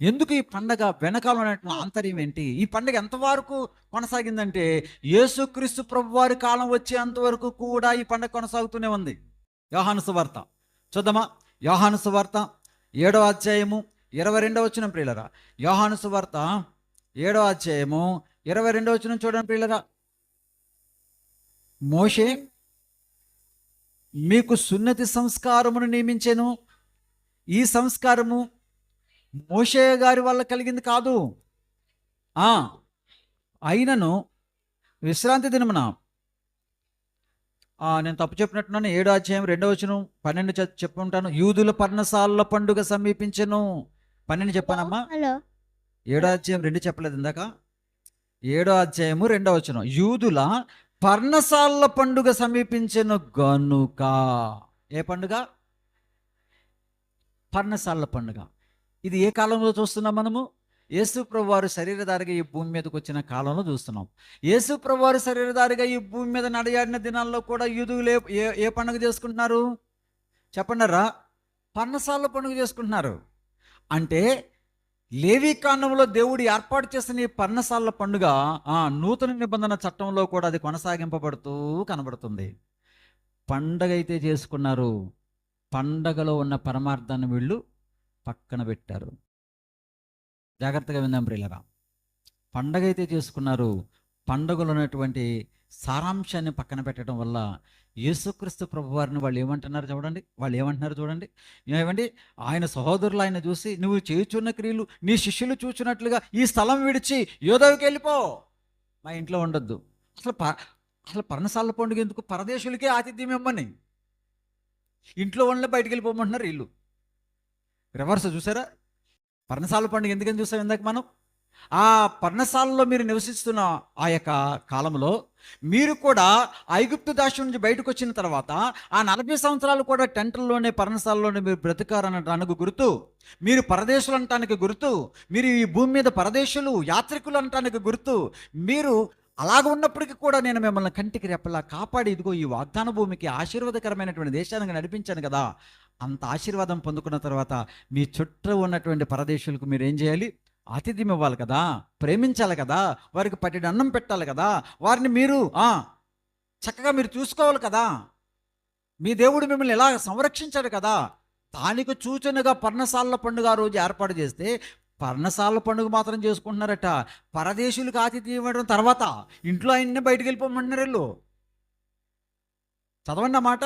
ఎందుకు ఈ పండగ వెనకాల ఉన్నటువంటి ఆంతర్యం ఏంటి? ఈ పండగ ఎంతవరకు కొనసాగిందంటే యేసుక్రీస్తు ప్రభు వారి కాలం వచ్చేంతవరకు కూడా ఈ పండగ కొనసాగుతూనే ఉంది. యోహాను సువార్త చూద్దామా? యోహాను సువార్త 7వ అధ్యాయము 22వ వచనం ప్రియులరా. యోహాను సువార్త 7వ అధ్యాయము 22వ వచనం చూడండి ప్రియులరా. మోషే మీకు సున్నతి సంస్కారమును నియమించెను. ఈ సంస్కారము మోషే గారి వల్ల కలిగింది కాదు, అయినను విశ్రాంతి దినమున, నేను తప్పు చెప్పినట్టున్నాను, 7వ అధ్యాయం 2వ వచనం 12 చెప్పుకుంటాను. యూదుల పర్ణశాలల పండుగ సమీపించెను. 12 చెప్పానమ్మా? 7వ అధ్యాయం 2 చెప్పలేదు ఇందాక? 7వ అధ్యాయము 2వ వచనం, యూదుల పర్ణశాలల పండుగ సమీపించెను గనుక. ఏ పండుగ? పర్ణశాలల పండుగ. ఇది ఏ కాలంలో చూస్తున్నాం మనము? యేసు ప్రభు వారు శరీరధారిగా ఈ భూమి మీదకి వచ్చిన కాలంలో చూస్తున్నాం. యేసు ప్రభు వారు శరీరధారిగా ఈ భూమి మీద నడయాడిన దినాల్లో కూడా యూదులు ఏ పండుగ చేసుకుంటున్నారు చెప్పండిరా? పర్ణశాలల పండుగ చేసుకుంటున్నారు. అంటే లేవీకాండంలో దేవుడు ఏర్పాటు చేసిన ఈ పర్ణశాలల పండుగ నూతన నిబంధన చట్టంలో కూడా అది కొనసాగింపబడుతూ కనబడుతుంది. పండగ అయితే చేసుకున్నారు, పండగలో ఉన్న పరమార్థాన్ని వీళ్ళు పక్కన పెట్టారు. జాగ్రత్తగా విందాం ప్రియులరా. పండగ అయితే చేసుకున్నారు, పండగలో ఉన్నటువంటి సారాంశాన్ని పక్కన పెట్టడం వల్ల యేసుక్రీస్తు ప్రభు వారిని వాళ్ళు ఏమంటున్నారు చూడండి. ఏమండి, ఆయన సహోదరులు ఆయన చూసి, నువ్వు చేయుచున్న క్రియలు నీ శిష్యులు చూచున్నట్లుగా ఈ స్థలం విడిచి యోధవికి వెళ్ళిపో, మా ఇంట్లో ఉండొద్దు. అసలు పర్ణశాల పండుగ ఎందుకు? పరదేశులకే ఆతిథ్యం ఇమ్మని. ఇంట్లో వాళ్ళని బయటికి వెళ్ళిపోమంటున్నారు వీళ్ళు. రివర్స్ చూసారా? పర్ణశాల పండుగ ఎందుకని చూసాం ఇందాక మనం. ఆ పర్ణశాలలో మీరు నివసిస్తున్న ఆ యొక్క కాలంలో మీరు కూడా ఐగుప్తు దాస్యం నుంచి బయటకు వచ్చిన తర్వాత ఆ 40 సంవత్సరాలు కూడా టెంట్లలోనే పర్ణశాలలోనే మీరు బ్రతికారనటానికి గుర్తు, మీరు పరదేశులు అనటానికి గుర్తు, మీరు ఈ భూమి మీద పరదేశులు యాత్రికులు అనటానికి గుర్తు. మీరు అలాగ ఉన్నప్పటికీ కూడా నేను మిమ్మల్ని కంటికి రెప్పలా కాపాడి ఇదిగో ఈ వాగ్దాన భూమికి ఆశీర్వాదకరమైనటువంటి దేశానికి నడిపించాను కదా. అంత ఆశీర్వాదం పొందుకున్న తర్వాత మీ చుట్టూ ఉన్నటువంటి పరదేశులకు మీరు ఏం చేయాలి? ఆతిథ్యం ఇవ్వాలి కదా, ప్రేమించాలి కదా, వారికి పట్టెడు అన్నం పెట్టాలి కదా, వారిని మీరు చక్కగా మీరు చూసుకోవాలి కదా. మీ దేవుడు మిమ్మల్ని ఎలా సంరక్షించాడు కదా. దానికి సూచనగా పర్ణశాల పండుగ రోజు ఏర్పాటు చేస్తే పర్ణశాల పండుగ మాత్రం చేసుకుంటున్నారట. పరదేశులకు ఆతిథ్యం ఇవ్వడం తర్వాత ఇంట్లో ఆయన్ని బయటికి వెళ్ళిపోమంటున్నారు వీళ్ళు. చదవండి అన్నమాట.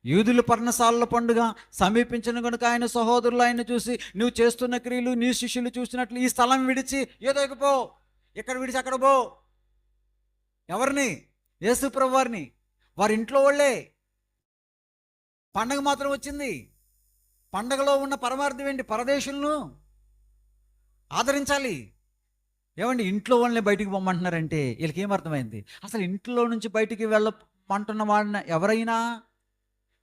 యూదుల పర్ణశాలల పండుగ సమీపించిన కనుక ఆయన సహోదరులు ఆయన చూసి, నువ్వు చేస్తున్న క్రియలు నీ శిష్యులు చూసినట్లు ఈ స్థలం విడిచి ఏదో పో, ఎక్కడ విడిచి అక్కడ పో. ఎవరిని? యేసు ప్రభువు వారిని. వారి ఇంట్లో వాళ్ళే. పండగ మాత్రం వచ్చింది. పండగలో ఉన్న పరమార్థం ఏంటి? పరదేశులను ఆదరించాలి. ఏమండి, ఇంట్లో వాళ్ళని బయటికి పొమ్మంటున్నారంటే వీళ్ళకి ఏమర్థమైంది? అసలు ఇంట్లో నుంచి బయటికి వెళ్ళమంటున్న వాడిన ఎవరైనా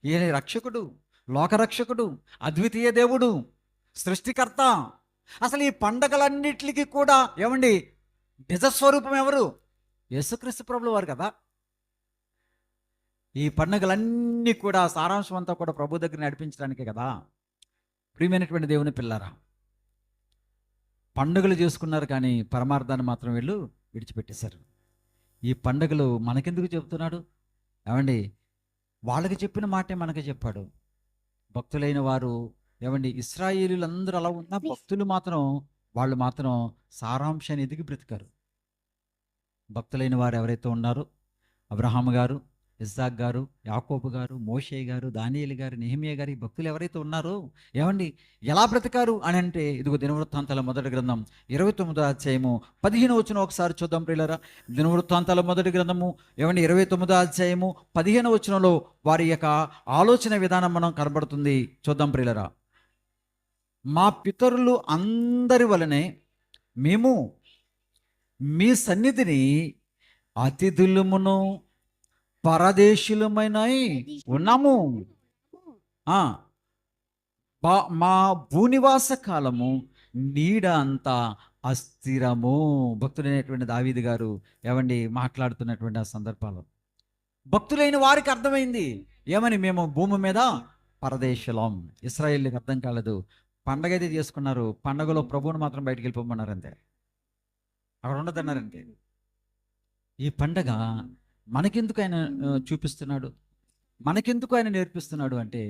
ఈయన రక్షకుడు, లోకరక్షకుడు, అద్వితీయ దేవుడు, సృష్టికర్త. అసలు ఈ పండగలన్నిటికీ కూడా ఏమండి నిజస్వరూపం ఎవరు? యేసుక్రీస్తు ప్రభుల వారు కదా. ఈ పండగలన్నీ కూడా సారాంశం అంతా కూడా ప్రభు దగ్గర నడిపించడానికే కదా. ప్రియమైనటువంటి దేవుని పిల్లారా, పండుగలు చేసుకున్నారు కానీ పరమార్థాన్ని మాత్రం వీళ్ళు విడిచిపెట్టేశారు. ఈ పండుగలు మనకెందుకు చెబుతున్నాడు? ఏమండి, వాళ్ళకి చెప్పిన మాటే మనకి చెప్పాడు. భక్తులైన వారు ఏమండి, ఇశ్రాయేలీలందరూ అలా ఉన్న భక్తులు మాత్రం వాళ్ళు మాత్రం సారాంశాన్ని ఎదిగి బ్రతికారు. భక్తులైన వారు ఎవరైతే ఉన్నారో అబ్రహాము గారు, ఇస్సాక్ గారు, యాకోబు గారు, మోషే గారు, దానియేలు గారు, నెహెమ్యా గారు, ఈ భక్తులు ఎవరైతే ఉన్నారో ఏమండి ఎలా బ్రతికారు అని అంటే ఇదిగో దినవృత్తాంతాల మొదటి గ్రంథం 29వ అధ్యాయము 15వ వచనం ఒకసారి చూద్దాం ప్రియులారా. దినవృత్తాంతాల మొదటి గ్రంథము ఏమండి 29వ అధ్యాయము 15వ వచనంలో వారి యొక్క ఆలోచన విధానం మనం కనబడుతుంది. చూద్దాం ప్రియులారా. మా పితరులు అందరి వలనే మేము మీ సన్నిధిని అతిథులమును పరదేశులమైనై ఉన్నాము. మా భూనివాస కాలము నీడ అంతా అస్థిరము. భక్తులైనటువంటి దావీదు గారు ఏమండి మాట్లాడుతున్నటువంటి ఆ సందర్భాలు భక్తులైన వారికి అర్థమైంది. ఏమని? మేము భూమి మీద పరదేశులం. ఇశ్రాయేలుకి అర్థం కాలేదు. పండగ అయితే చేసుకున్నారు, పండగలో ప్రభువుని మాత్రం బయటికి వెళ్ళిపోమన్నారు అంతే, అక్కడ ఉండదన్నారంటే. ఈ పండగ మనకెందుకు ఆయన చూపిస్తున్నాడు, మనకెందుకు ఆయన నేర్పిస్తున్నాడు అంటే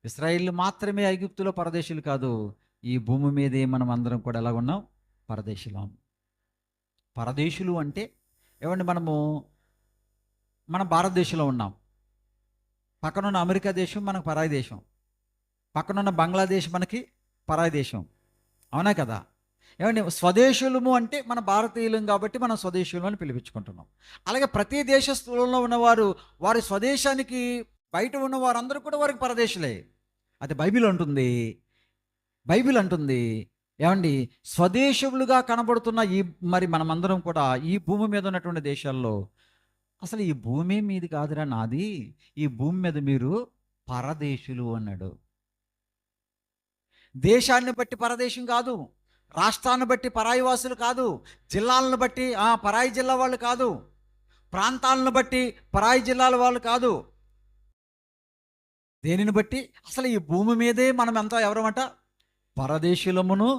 ఇశ్రాయేలు మాత్రమే ఐగుప్తులో పరదేశులు కాదు, ఈ భూమి మీదే మనం అందరం కూడా ఎలా ఉన్నాం? పరదేశులం. పరదేశులు అంటే ఏమండి, మన భారతదేశంలో ఉన్నాం. పక్కనున్న అమెరికా దేశం మనకు పరాయి దేశం, పక్కనున్న బంగ్లాదేశ్ మనకి పరాయి దేశం, అవునా కదా. ఏమండి, స్వదేశులము అంటే మన భారతీయులం కాబట్టి మనం స్వదేశులు అని పిలిపించుకుంటున్నాం. అలాగే ప్రతి దేశస్థులలో ఉన్నవారు వారి స్వదేశానికి బయట ఉన్న వారందరూ కూడా వారికి పరదేశులే. అది బైబిల్ అంటుంది. ఏమండి, స్వదేశులుగా కనబడుతున్న మరి మనమందరం కూడా ఈ భూమి మీద ఉన్నటువంటి దేశాల్లో అసలు ఈ భూమి మీది కాదురా నాది, ఈ భూమి మీద మీరు పరదేశులు అన్నాడు. దేశాన్ని బట్టి పరదేశం కాదు, రాష్ట్రాన్ని బట్టి పరాయివాసులు కాదు, జిల్లాలను బట్టి పరాయి జిల్లా వాళ్ళు కాదు, ప్రాంతాలను బట్టి పరాయి జిల్లాల వాళ్ళు కాదు. దేనిని బట్టి? అసలు ఈ భూమి మీదే మనం ఎంత ఎవరమంట? పరదేశులమును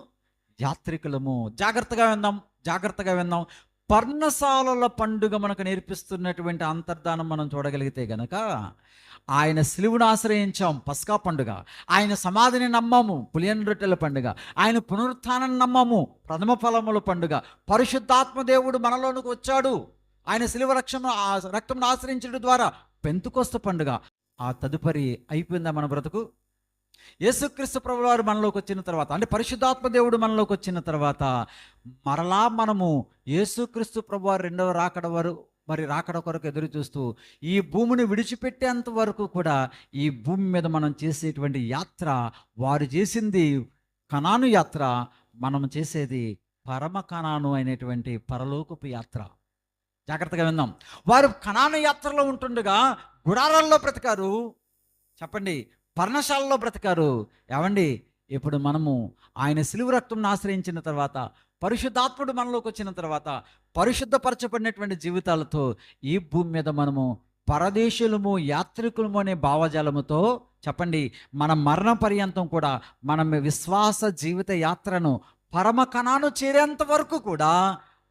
యాత్రికులము. జాగ్రత్తగా విందాం. పర్ణశాలల పండుగ మనకు నేర్పిస్తున్నటువంటి అంతర్ధానం మనం చూడగలిగితే గనక ఆయన శిలువును ఆశ్రయించాం, పస్కా పండుగ. ఆయన సమాధిని నమ్మాము, పులియని రొట్టెల పండుగ. ఆయన పునరుత్థానం నమ్మాము, ప్రథమ ఫలముల పండుగ. పరిశుద్ధాత్మ దేవుడు మనలోనికి వచ్చాడు, ఆయన శిలువ రక్తంను ఆశ్రయించడం ద్వారా పెంతుకొస్త పండుగ. ఆ తదుపరి అయిపోయిందా మన బ్రతుకు? యేసుక్రీస్తు ప్రభువు వారు మనలోకి వచ్చిన తర్వాత, అంటే పరిశుద్ధాత్మ దేవుడు మనలోకి వచ్చిన తర్వాత మరలా మనము యేసుక్రీస్తు ప్రభువు వారు రెండవ రాకడ మరి రాకడ కొరకు ఎదురు చూస్తూ ఈ భూమిని విడిచిపెట్టేంత వరకు కూడా ఈ భూమి మీద మనం చేసేటువంటి యాత్ర, వారు చేసింది కనాను యాత్ర, మనం చేసేది పరమ కనాను అయినటువంటి పరలోకపు యాత్ర. జాగ్రత్తగా విందాం. వారు కనాను యాత్రలో ఉంటుండగా గుడారాల్లో బ్రతికారు, చెప్పండి, పర్ణశాలలో బ్రతికారు. ఏమండి, ఇప్పుడు మనము ఆయన సిలువ రక్తంను ఆశ్రయించిన తర్వాత, పరిశుద్ధాత్ముడు మనలోకి వచ్చిన తర్వాత, పరిశుద్ధపరచబడినటువంటి జీవితాలతో ఈ భూమి మీద మనము పరదేశులము, యాత్రికులము అనే భావజాలముతో, చెప్పండి, మన మరణ పర్యంతం కూడా మనం విశ్వాస జీవిత యాత్రను పరమ కణాను చేరేంత వరకు కూడా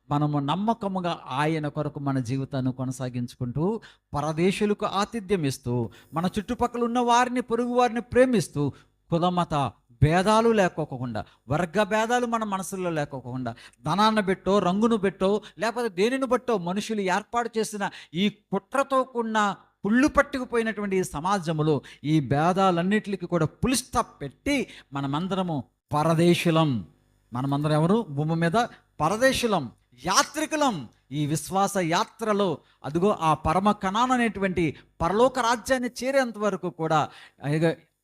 మనము నమ్మకముగా ఆయన కొరకు మన జీవితాన్ని కొనసాగించుకుంటూ, పరదేశులకు ఆతిథ్యం ఇస్తూ, మన చుట్టుపక్కల ఉన్న వారిని, పొరుగు వారిని ప్రేమిస్తూ, కులమత భేదాలు లేకోకుండా, వర్గ భేదాలు మన మనసుల్లో లేకోకుండా, ధనాన్ని బెట్టో, రంగును బెట్టో, లేకపోతే దేనిని బట్టో మనుషులు ఏర్పాటు చేసిన ఈ కుట్రతో కూడిన పుళ్ళు పట్టుకుపోయినటువంటి ఈ సమాజంలో ఈ భేదాలన్నిటికీ కూడా పులి స్టాప్ పెట్టి మనమందరము పరదేశులం. మనమందరం ఎవరు? భూమి మీద పరదేశులం, యాత్రికులం. ఈ విశ్వాస యాత్రలో అదిగో ఆ పరమ కణాన్ అనేటువంటి పరలోక రాజ్యాన్ని చేరేంత వరకు కూడా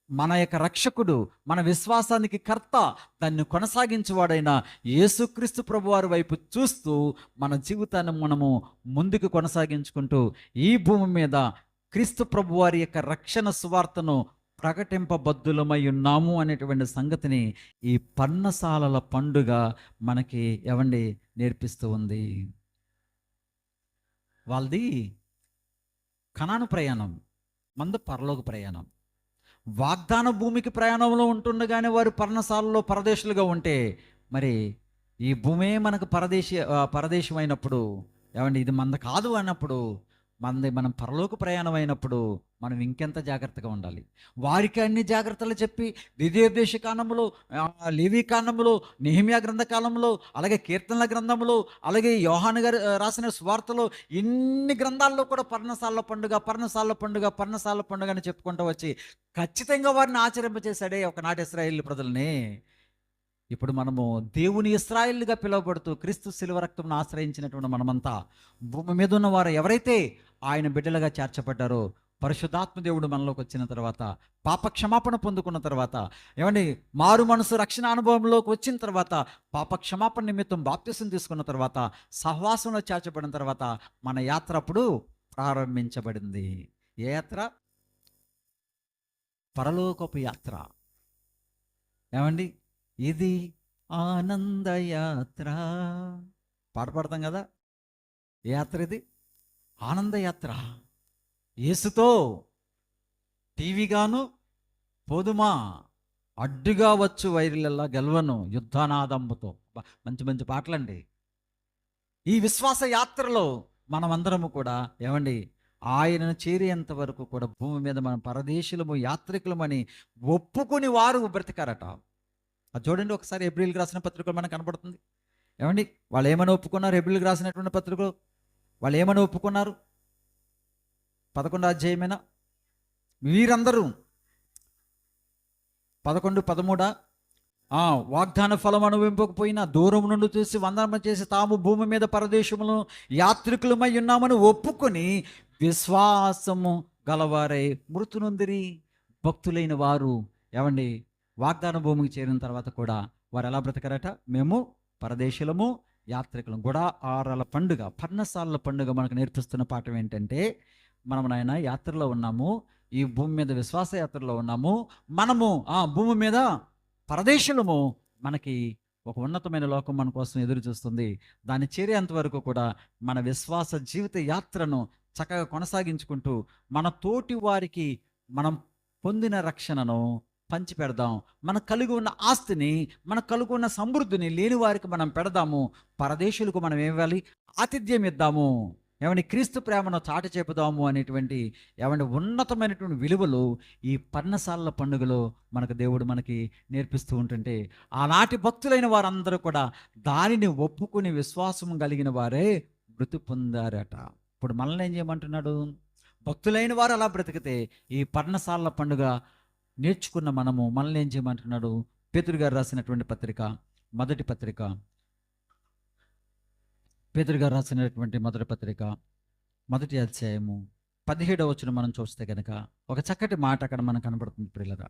మన యొక్క రక్షకుడు, మన విశ్వాసానికి కర్త, దాన్ని కొనసాగించేవాడైన యేసుక్రీస్తు ప్రభువారి వైపు చూస్తూ మన జీవితాన్ని మనము ముందుకు కొనసాగించుకుంటూ ఈ భూమి మీద క్రీస్తు ప్రభువారి యొక్క రక్షణ సువార్తను ప్రకటింపబద్ధులమై ఉన్నాము అనేటువంటి సంగతిని ఈ పర్ణశాలల పండుగ మనకి ఏవండి నేర్పిస్తూ ఉంది. వాళ్ళది కనాను ప్రయాణం, మందు పరలోక ప్రయాణం. వాగ్దాన భూమికి ప్రయాణంలో ఉంటుండగానే వారు పర్ణశాలలో పరదేశులుగా ఉంటే, మరి ఈ భూమే మనకు పరదేశం అయినప్పుడు, ఏమండి, ఇది మంద కాదు అన్నప్పుడు, మనం పరలోక ప్రయాణం అయినప్పుడు మనం ఇంకెంత జాగ్రత్తగా ఉండాలి. వారికి అన్ని జాగ్రత్తలు చెప్పి ద్వితీయోపదేశ కాండములో, లేవి కాండములో, నెహెమ్యా గ్రంథ కాలంలో, అలాగే కీర్తనల గ్రంథములో, అలాగే యోహాను గారు రాసిన సువార్తలో, ఇన్ని గ్రంథాల్లో కూడా పర్ణశాల పండుగ అని చెప్పుకుంటూ వచ్చి ఖచ్చితంగా వారిని ఆచరింపచేశాడే ఒకనాటి ఇశ్రాయేలు ప్రజల్ని. ఇప్పుడు మనము దేవుని ఇశ్రాయేలుగా పిలువబడుతూ క్రీస్తు శిలువ రక్తంను ఆశ్రయించినటువంటి మనమంతా భూమి మీద ఉన్న వారు ఎవరైతే ఆయన బిడ్డలుగా చేర్చబడ్డారో, పరిశుద్ధాత్మ దేవుడు మనలోకి వచ్చిన తర్వాత, పాప క్షమాపణ పొందుకున్న తర్వాత, ఏమండి, మారు మనసు రక్షణ అనుభవంలోకి వచ్చిన తర్వాత, పాప క్షమాపణ నిమిత్తం బాప్తిసం తీసుకున్న తర్వాత, సహవాసంలో చేర్చబడిన తర్వాత మన యాత్ర అప్పుడు ప్రారంభించబడింది. ఏ యాత్ర? పరలోకపు యాత్ర. ఏమండి, ఇది ఆనందయాత్ర. పాట పాడతాం కదా. ఏ యాత్ర ఇది? ఆనందయాత్ర. యేసుతో టీవీగాను పోదుమా, అడ్డుగా వచ్చు వైరిలల్లా గెలవను యుద్ధనాదంబుతో. మంచి మంచి పాటలండి. ఈ విశ్వాస యాత్రలో మనమందరము కూడా ఏమండి, ఆయనను చేరేంత వరకు కూడా భూమి మీద మనం పరదేశులము, యాత్రికులమని ఒప్పుకుని వారు బ్రతికారట. అది చూడండి ఒకసారి. హెబ్రీయులకు రాసిన పత్రికలు మనకు కనపడుతుంది. ఏమండి, వాళ్ళు ఏమని ఒప్పుకున్నారు? హెబ్రీయులకు రాసినటువంటి పత్రికలు వాళ్ళు ఏమని ఒప్పుకున్నారు? 11వ అధ్యాయమేనా? వీరందరూ 11-13 వాగ్దాన ఫలం అనుభవింపకపోయినా దూరం నుండి చూసి వందనం చేసి తాము భూమి మీద పరదేశములను యాత్రికులమై ఉన్నామని ఒప్పుకొని విశ్వాసము గలవారై మృతునుందిరి. భక్తులైన వారు ఏమండి, వాగ్దాన భూమికి చేరిన తర్వాత కూడా వారు ఎలా బ్రతకారట? మేము పరదేశులము, యాత్రికులం. గుడారాల పండుగ, పర్ణశాలల పండుగ మనకు నేర్పిస్తున్న పాఠం ఏంటంటే, మనం నాయన యాత్రలో ఉన్నాము, ఈ భూమి మీద విశ్వాస యాత్రలో ఉన్నాము. మనము భూమి మీద పరదేశులము. మనకి ఒక ఉన్నతమైన లోకం మన కోసం ఎదురు చూస్తుంది. దాన్ని చేరేంత వరకు కూడా మన విశ్వాస జీవిత యాత్రను చక్కగా కొనసాగించుకుంటూ మన తోటి వారికి మనం పొందిన రక్షణను పంచిపెడదాం. మనకు కలిగి ఉన్న ఆస్తిని, మనకు కలిగి ఉన్న సమృద్ధిని లేని వారికి మనం పెడదాము. పరదేశులకు మనం ఏమివ్వాలి? ఆతిథ్యం ఇద్దాము. ఏమని? క్రీస్తు ప్రేమను చాటి చెప్పుదాము అనేటువంటి ఏమంటే ఉన్నతమైనటువంటి విలువలు ఈ పర్ణశాలల పండుగలో మనకు దేవుడు మనకి నేర్పిస్తూ ఉంటుంటే, ఆనాటి భక్తులైన వారందరూ కూడా దానిని ఒప్పుకుని విశ్వాసం కలిగిన వారే మృతి పొందారట. ఇప్పుడు మనల్ని ఏం చేయమంటున్నాడు? భక్తులైన వారు అలా బ్రతికితే ఈ పర్ణశాలల పండుగ నేర్చుకున్న మనల్ని ఏం చేయమంటున్నాడు? పేతురు గారు రాసినటువంటి పత్రిక, మొదటి పత్రిక, పేతురు గారు రాసినటువంటి మొదటి పత్రిక మొదటి అధ్యాయము 17వ వచనం మనం చూస్తే కనుక ఒక చక్కటి మాట అక్కడ మనకు కనబడుతుంది ప్రియులరా.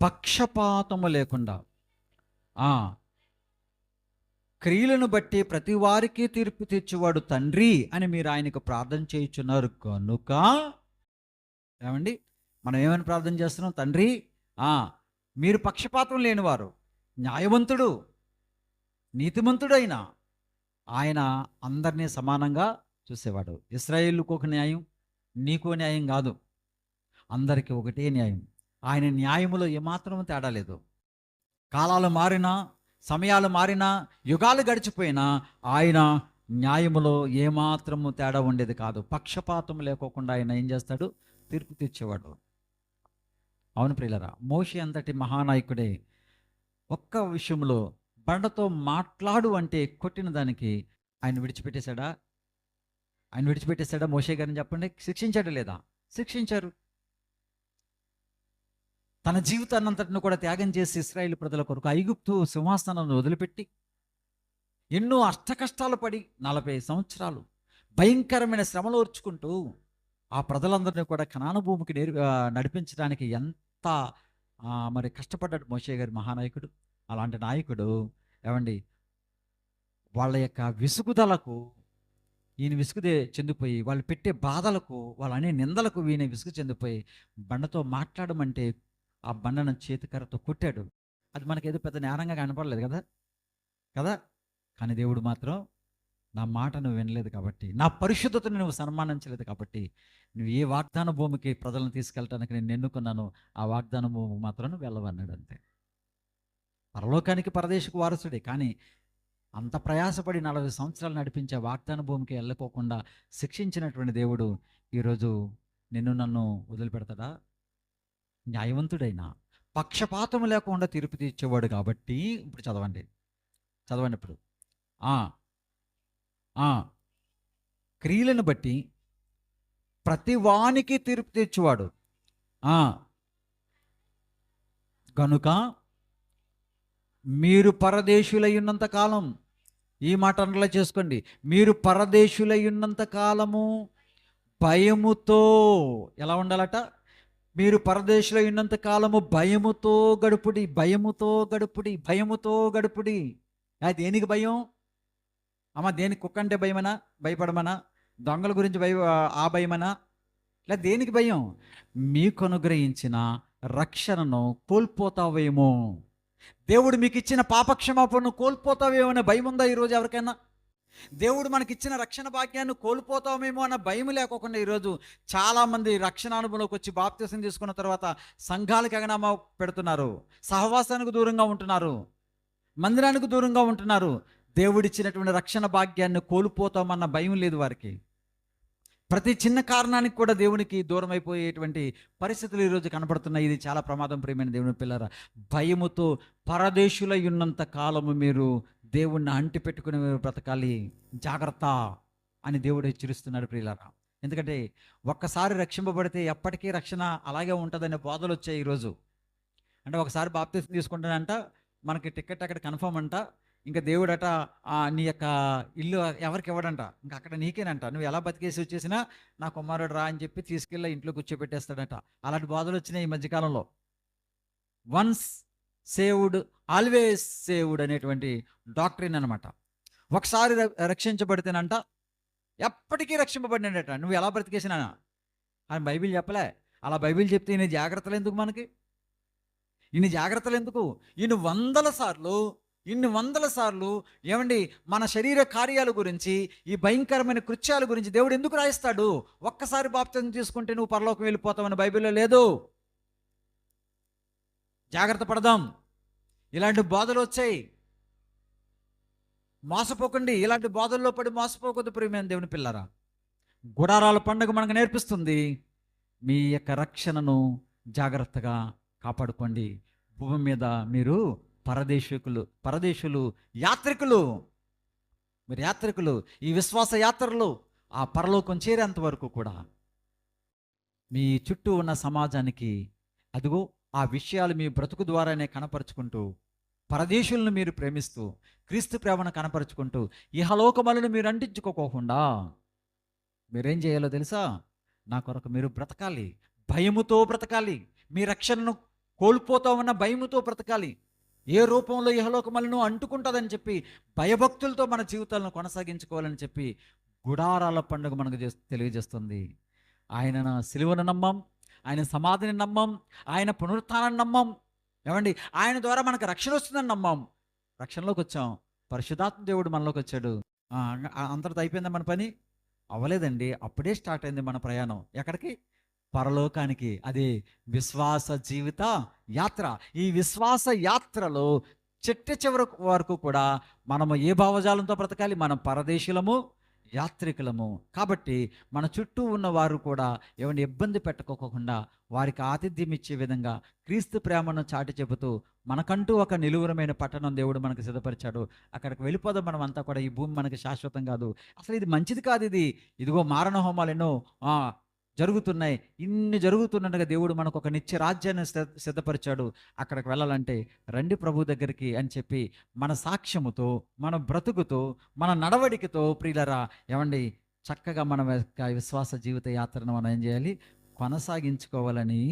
పక్షపాతము లేకుండా క్రియలను బట్టి ప్రతి వారికి తీర్పు తెచ్చేవాడు తండ్రి అని మీరు ఆయనకు ప్రార్థన చేయుచున్నారు కనుక, ఏమండి మనం ఏమని ప్రార్థన చేస్తున్నాం? తండ్రి మీరు పక్షపాతం లేనివారు, న్యాయవంతుడు, నీతిమంతుడైన ఆయన అందరినీ సమానంగా చూసేవాడు. ఇశ్రాయేలుకు ఒక న్యాయం, నీకో న్యాయం కాదు, అందరికీ ఒకటే న్యాయం. ఆయన న్యాయములో ఏమాత్రం తేడా లేదు. కాలాలు మారినా, సమయాలు మారినా, యుగాలు గడిచిపోయినా ఆయన న్యాయములో ఏమాత్రము తేడా ఉండేది కాదు. పక్షపాతం లేకోకుండా ఆయన ఏం చేస్తాడు? తీర్పు తెచ్చేవాడు. అవును ప్రియులరా, మోషే అంతటి మహానాయకుడే ఒక్క విషయంలో బండతో మాట్లాడు అంటే కొట్టిన దానికి ఆయన విడిచిపెట్టేశాడా? ఆయన విడిచిపెట్టేశాడా మోషే గారిని? చెప్పండి. శిక్షించాడు లేదా? శిక్షించారు. తన జీవితాన్ని అంతటిని కూడా త్యాగం చేసి ఇశ్రాయేలు ప్రజల కొరకు ఐగుప్తు సింహాసనాన్ని వదిలిపెట్టి ఎన్నో అష్టకష్టాలు పడి 40 సంవత్సరాలు భయంకరమైన శ్రమలు ఓర్చుకుంటూ ఆ ప్రజలందరినీ కూడా కనాను భూమికి నడిపించడానికి ఎంత మరి కష్టపడ్డాడు మోషే గారి మహానాయకుడు. అలాంటి నాయకుడు ఏమండి వాళ్ళ యొక్క విసుగుదలకు ఈయన విసుగుదే చెందిపోయి, వాళ్ళు పెట్టే బాధలకు, వాళ్ళు అనే నిందలకు ఈయన విసుగు చెందిపోయి బండతో మాట్లాడమంటే ఆ బండను చేతికర్రతో కొట్టాడు. అది మనకేదో పెద్ద నేరంగా కనపడలేదు కదా కదా కానీ దేవుడు మాత్రం నా మాట నువ్వు వినలేదు కాబట్టి, నా పరిశుద్ధతను నువ్వు సన్మానించలేదు కాబట్టి, నువ్వు ఏ వాగ్దాన భూమికి ప్రజలను తీసుకెళ్ళటానికి నేను ఎన్నుకున్నాను ఆ వాగ్దాన భూమి మాత్రం నువ్వు వెళ్ళవన్నాడు. అంతే. పరలోకానికి పరదేశకు వారసుడే, కానీ అంత ప్రయాసపడి 40 సంవత్సరాలు నడిపించే వాగ్దాన భూమికి వెళ్ళకోకుండా శిక్షించినటువంటి దేవుడు ఈరోజు నిన్ను నన్ను వదిలిపెడతాడా? న్యాయవంతుడైనా పక్షపాతం లేకుండా తీర్పు తీర్చేవాడు కాబట్టి. ఇప్పుడు చదవండి ఇప్పుడు క్రియలను బట్టి ప్రతి వానికి తీర్పు తీర్చేవాడు గనుక మీరు పరదేశులై ఉన్నంత కాలం, ఈ మాట అండర్లైన్ చేసుకోండి, మీరు పరదేశులై ఉన్నంత కాలము భయముతో, ఎలా ఉండాలట? మీరు పరదేశులై ఉన్నంత కాలము భయముతో గడుపుడి, భయముతో గడుపుడి, భయముతో గడుపుడి. దేనికి భయం? దేనికి? కుక్క అంటే భయమనా? భయపడమనా? దొంగల గురించి ఆ భయమనా? ఇలా దేనికి భయం? మీకు అనుగ్రహించిన రక్షణను కోల్పోతావేమో, దేవుడు మీకు ఇచ్చిన పాపక్షమాపణను కోల్పోతావేమో అనే భయం ఉందా ఈరోజు ఎవరికైనా? దేవుడు మనకిచ్చిన రక్షణ భాగ్యాన్ని కోల్పోతామేమో అన్న భయం లేకోకుండా ఈరోజు చాలామంది రక్షణ అనుభవంలోకి వచ్చి బాప్తిసం తీసుకున్న తర్వాత సంఘాలకు ఎగనామా పెడుతున్నారు, సహవాసానికి దూరంగా ఉంటున్నారు, మందిరానికి దూరంగా ఉంటున్నారు. దేవుడిచ్చినటువంటి రక్షణ భాగ్యాన్ని కోల్పోతామన్న భయం లేదు వారికి. ప్రతి చిన్న కారణానికి కూడా దేవునికి దూరం అయిపోయేటువంటి పరిస్థితులు ఈరోజు కనపడుతున్నాయి. ఇది చాలా ప్రమాదం. ప్రియమైన దేవుని పిల్లరా, భయముతో పరదేశులై ఉన్నంత కాలము మీరు దేవుణ్ణి అంటి పెట్టుకుని బ్రతకాలి, జాగ్రత్త అని దేవుడు హెచ్చరిస్తున్నాడు ప్రియులారా. ఎందుకంటే ఒక్కసారి రక్షింపబడితే ఎప్పటికీ రక్షణ అలాగే ఉంటుందనే బోధలు వచ్చాయి ఈరోజు. అంటే ఒకసారి బాప్తిసం తీసుకుంటానంట, మనకి టికెట్ అక్కడ కన్ఫర్మ్ అంట, ఇంకా దేవుడట నీ యొక్క ఇల్లు ఎవరికి ఇవ్వడంట, ఇంకా అక్కడ నీకేనంట, నువ్వు ఎలా బతికేసి వచ్చేసినా నా కుమారుడు రా అని చెప్పి తీసుకెళ్ళి ఇంట్లో కూర్చోబెట్టేస్తాడంట. అలాంటి బాధలు వచ్చినాయి ఈ మధ్యకాలంలో. వన్స్ సేవ్డ్ ఆల్వేస్ సేవ్డ్ అనేటువంటి డాక్ట్రిన్ అనమాట. ఒకసారి రక్షించబడితేనంట ఎప్పటికీ రక్షింపబడినాడట, నువ్వు ఎలా బ్రతికేసినా అని బైబిల్ చెప్పలే. అలా బైబిల్ చెప్తే ఇన్ని జాగ్రత్తలు ఎందుకు? మనకి ఇన్ని జాగ్రత్తలు ఎందుకు? ఇన్ని వందల సార్లు ఏమండి మన శరీర కార్యాల గురించి, ఈ భయంకరమైన కృత్యాల గురించి దేవుడు ఎందుకు రాయిస్తాడు? ఒక్కసారి బాప్తిసం తీసుకుంటే నువ్వు పరలోకం వెళ్ళిపోతావని బైబిల్లో లేదు. జాగ్రత్త పడదాం. ఇలాంటి బోధలు వచ్చాయి, మోసపోకండి. ఇలాంటి బోధల్లో పడి మోసపోకూడదు ప్రియమైన దేవుని పిల్లరా. గుడారాల పండుగ మనకు నేర్పిస్తుంది, మీ యొక్క రక్షణను జాగ్రత్తగా కాపాడుకోండి. భూమి మీద మీరు పరదేశులు, యాత్రికులు. మీరు యాత్రికులు. ఈ విశ్వాస యాత్రలు ఆ పరలోకం చేరేంత వరకు కూడా మీ చుట్టూ ఉన్న సమాజానికి అదిగో ఆ విషయాలు మీ బ్రతుకు ద్వారానే కనపరుచుకుంటూ, పరదేశులను మీరు ప్రేమిస్తూ, క్రీస్తు ప్రేమను కనపరుచుకుంటూ, ఇహలోకములను మీరు అంటించుకోకుండా మీరేం చేయాలో తెలుసా? నా కొరకు మీరు బ్రతకాలి, భయముతో బ్రతకాలి. మీ రక్షణను కోల్పోతామన్న భయముతో బ్రతకాలి. ఏ రూపంలో ఇహలోకమలను అంటుకుంటుందని చెప్పి భయభక్తులతో మన జీవితాలను కొనసాగించుకోవాలని చెప్పి గుడారాల పండుగ మనకు తెలియజేస్తుంది. ఆయన సిలువను నమ్మం, ఆయన సమాధిని నమ్మం, ఆయన పునరుత్థానాన్ని నమ్మం. ఏమండి, ఆయన ద్వారా మనకు రక్షణ వస్తుందని నమ్మం. రక్షణలోకి వచ్చాం, పరిశుద్ధాత్మ దేవుడు మనలోకి వచ్చాడు. అంతటితో అయిపోయిందా మన పని? అవ్వలేదండి. అప్పుడే స్టార్ట్ అయింది మన ప్రయాణం. ఎక్కడికి? పరలోకానికి. అది విశ్వాస జీవిత యాత్ర. ఈ విశ్వాస యాత్రలో చిట్ట వరకు కూడా మనము ఏ భావజాలంతో బ్రతకాలి? మనం పరదేశులము, యాత్రికులము. కాబట్టి మన చుట్టూ ఉన్న వారు కూడా ఏమైనా ఇబ్బంది పెట్టుకోకుండా వారికి ఆతిథ్యం ఇచ్చే విధంగా క్రీస్తు ప్రేమను చాటి చెబుతూ మనకంటూ ఒక నిలువరమైన పట్టణం దేవుడు మనకు సిద్ధపరిచాడు. అక్కడికి వెళ్ళిపోదాం మనం అంతా కూడా. ఈ భూమి మనకి శాశ్వతం కాదు, అసలు ఇది మంచిది కాదు. ఇదిగో మారణ హోమాలు ఎన్నో జరుగుతున్నాయి. ఇన్ని జరుగుతున్నట్టుగా దేవుడు మనకు ఒక నిత్య రాజ్యాన్ని సిద్ధపరిచాడు. అక్కడికి వెళ్ళాలంటే రండి ప్రభు దగ్గరికి అని చెప్పి మన సాక్ష్యముతో, మన బ్రతుకుతో, మన నడవడికతో ప్రియులరా ఏమండి చక్కగా మన విశ్వాస జీవిత యాత్రను మనం ఏం చేయాలి? కొనసాగించుకోవాలని,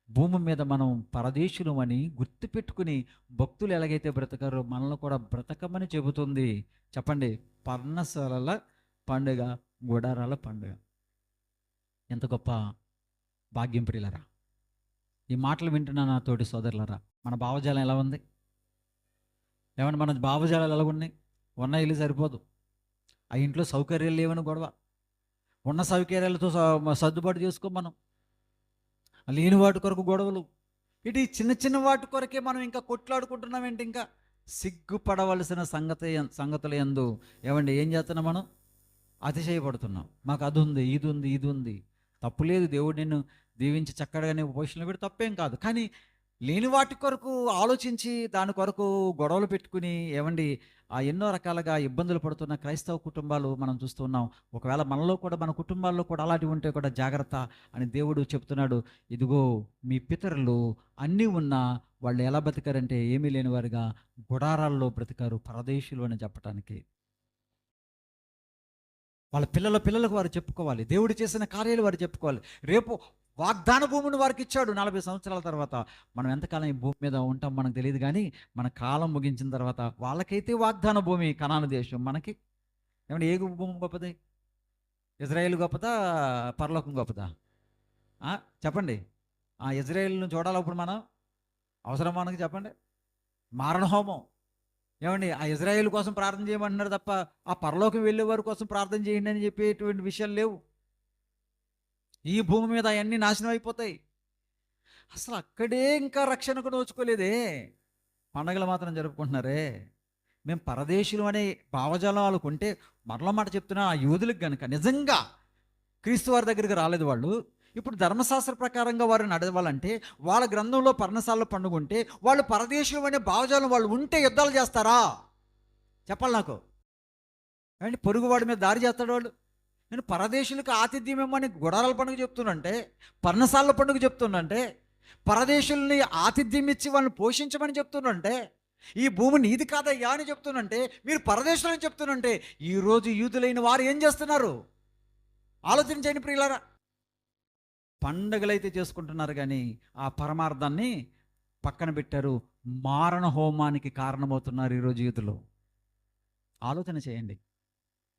భూమి మీద మనం పరదేశులం అని గుర్తుపెట్టుకుని భక్తులు ఎలాగైతే బ్రతకారో మనల్ని కూడా బ్రతకమని చెబుతుంది. చెప్పండి, పర్ణశాలల పండుగ, గుడారాల పండుగ. ఎంత గొప్ప భాగ్యం ప్రియులరా! ఈ మాటలు వింటున్న నా తోటి సోదరులరా, మన భావజాలం ఎలా ఉంది? ఏమన్నా మన భావజాలాలు ఎలా ఉన్నాయి? ఉన్న ఇల్లు సరిపోదు, ఆ ఇంట్లో సౌకర్యాలు లేవని గొడవ, ఉన్న సౌకర్యాలతో సర్దుబాటు చేసుకో మనం, లేని వాటి కొరకు గొడవలు. ఇటు చిన్న చిన్న వాటి కొరకే మనం ఇంకా కొట్లాడుకుంటున్నాం ఏంటి? ఇంకా సిగ్గుపడవలసిన సంగతులు యందు ఏమండి ఏం చేస్తున్నాం? మనం అతిశయపడుతున్నాం. మాకు అది ఉంది, ఇది ఉంది, ఇది ఉంది. తప్పు లేదు, దేవుడు నిన్ను దీవించి చక్కగానే పొజిషన్లో పెట్టి తప్పేం కాదు. కానీ లేని వాటి కొరకు ఆలోచించి దాని కొరకు గొడవలు పెట్టుకుని ఏమండి ఎన్నో రకాలుగా ఇబ్బందులు పడుతున్న క్రైస్తవ కుటుంబాలు మనం చూస్తున్నాం. ఒకవేళ మనలో కూడా, మన కుటుంబాల్లో కూడా అలాంటివి ఉంటే కూడా జాగ్రత్త అని దేవుడు చెప్తున్నాడు. ఇదిగో మీ పితరులు అన్నీ ఉన్నా వాళ్ళు ఎలా బ్రతికారంటే ఏమీ లేని వారుగా గుడారాల్లో బ్రతికారు, పరదేశులు అని చెప్పటానికి. వాళ్ళ పిల్లలకు వారు చెప్పుకోవాలి, దేవుడు చేసిన కార్యాలు వారు చెప్పుకోవాలి. రేపు వాగ్దాన భూమిని వారికి ఇచ్చాడు 40 సంవత్సరాల తర్వాత. మనం ఎంతకాలం ఈ భూమి మీద ఉంటాం మనకు తెలియదు, కానీ మన కాలం ముగించిన తర్వాత వాళ్ళకైతే వాగ్దాన భూమి కనాను దేశం. మనకి ఏమంటే ఏ భూమి గొప్పది? ఇజ్రాయేల్ గొప్పదా, పరలోకం గొప్పదా? చెప్పండి. ఇజ్రాయేల్ను చూడాలప్పుడు మనం అవసరం మనకి? చెప్పండి. మారణ హోమం. ఏమండి ఆ ఇజ్రాయేల్ కోసం ప్రార్థన చేయమంటున్నారు తప్ప ఆ పరలోకం వెళ్ళే వారి కోసం ప్రార్థన చేయండి అని చెప్పేటువంటి విషయాలు లేవు. ఈ భూమి మీద అవన్నీ నాశనం అయిపోతాయి. అసలు అక్కడే ఇంకా రక్షణకు నోచుకోలేదే, పండగలు మాత్రం జరుపుకుంటున్నారే. మేము పరదేశులు అనే భావజాలం వాళ్ళకుంటే, మరల మాట చెప్తున్నా, ఆ యూదులకు కనుక నిజంగా క్రీస్తు వారి దగ్గరికి రాలేదు వాళ్ళు, ఇప్పుడు ధర్మశాస్త్ర ప్రకారంగా వారు నడవాలంటే, వాళ్ళ గ్రంథంలో పర్ణశాలలో పండుగ ఉంటే, వాళ్ళు పరదేశం అనే భావజాలం వాళ్ళు ఉంటే యుద్ధాలు చేస్తారా? చెప్పాలి నాకు. అండి పొరుగువాడి మీద దారి చేస్తాడు వాళ్ళు. నేను పరదేశులకు ఆతిథ్యం ఇవ్వమని గుడారాల పండుగ చెప్తున్నంటే, పర్ణశాల పండుగ చెప్తున్నంటే, పరదేశుల్ని ఆతిథ్యం ఇచ్చి వాళ్ళని పోషించమని చెప్తున్నంటే, ఈ భూమి నీది కాదయ్యా అని చెప్తున్నంటే, మీరు పరదేశులని చెప్తున్నంటే, ఈరోజు యూదులైన వారు ఏం చేస్తున్నారు? ఆలోచించండి ప్రియులారా. పండగలైతే చేసుకుంటున్నారు కానీ ఆ పరమార్థాన్ని పక్కన పెట్టారు. మారణ హోమానికి కారణమవుతున్నారు ఈరోజు యూదులు. ఆలోచన చేయండి.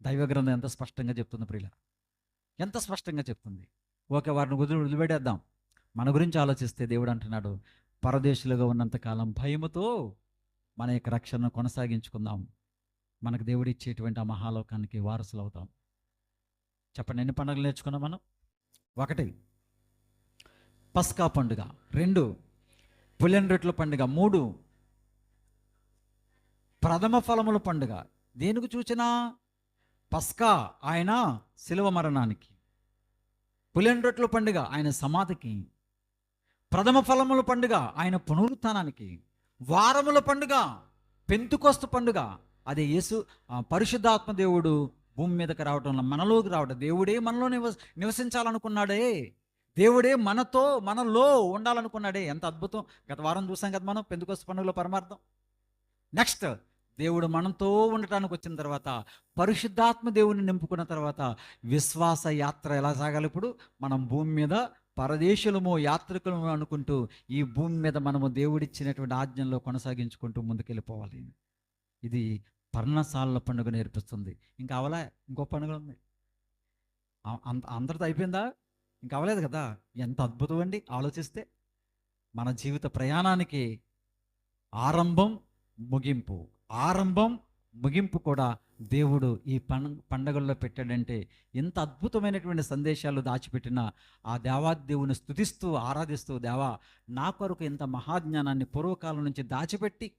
దైవ గ్రంథం ఎంత స్పష్టంగా చెప్తుంది ప్రియుల, ఎంత స్పష్టంగా చెప్తుంది. ఓకే, వారిని వదిలిపెట్టేద్దాం. మన గురించి ఆలోచిస్తే దేవుడు అంటున్నాడు, పరదేశులుగా ఉన్నంతకాలం భయముతో మన యొక్క రక్షణను కొనసాగించుకుందాం. మనకు దేవుడు ఇచ్చేటువంటి ఆ మహాలోకానికి వారసులు అవుతాం. చెప్పండి, ఎన్ని పండుగలు నేర్చుకున్నాం మనం? 1 పస్కా పండుగ, 2 పులియని రొట్టెల పండుగ, 3 ప్రథమ ఫలముల పండుగ. దేనికి చూచినా పస్కా ఆయన శిలువ మరణానికి, పులియని రొట్టెల పండుగ ఆయన సమాధికి, ప్రథమ ఫలముల పండుగ ఆయన పునరుత్థానానికి, వారముల పండుగ పెంతుకొస్తు పండుగ అదే యేసు పరిశుద్ధాత్మ దేవుడు భూమి మీదకి రావటం, మనలోకి రావటం. దేవుడే మనలో నివసించాలనుకున్నాడే, దేవుడే మనలో ఉండాలనుకున్నాడే. ఎంత అద్భుతం! గత వారం చూసాం కదా మనం పెంతుకొస్తు పండుగలో పరమార్థం. నెక్స్ట్ దేవుడు మనతో ఉండటానికి వచ్చిన తర్వాత, పరిశుద్ధాత్మ దేవుని నింపుకున్న తర్వాత విశ్వాస యాత్ర ఎలా సాగాలి? ఇప్పుడు మనం భూమి మీద పరదేశులము, యాత్రికులము అనుకుంటూ ఈ భూమి మీద మనము దేవుడిచ్చినటువంటి ఆజ్ఞల్లో కొనసాగించుకుంటూ ముందుకెళ్ళిపోవాలి. ఇది పర్ణశాలల పండుగ నేర్పిస్తుంది. ఇంకా అవలా ఇంకో పండుగ ఉంది. అందరితో అయిపోయిందా? ఇంకా అవలేదు కదా. ఎంత అద్భుతం అండి ఆలోచిస్తే. మన జీవిత ప్రయాణానికి ఆరంభం, ముగింపు, ఆరంభం, ముగింపు కూడా దేవుడు ఈ పండగల్లో పెట్టాడంటే ఎంత అద్భుతమైనటువంటి సందేశాలు దాచిపెట్టిన ఆ దేవాదేవుని స్తుతిస్తూ ఆరాధిస్తూ, దేవా నా కొరకు ఇంత మహాజ్ఞానాన్ని పూర్వకాలం నుంచి దాచిపెట్టి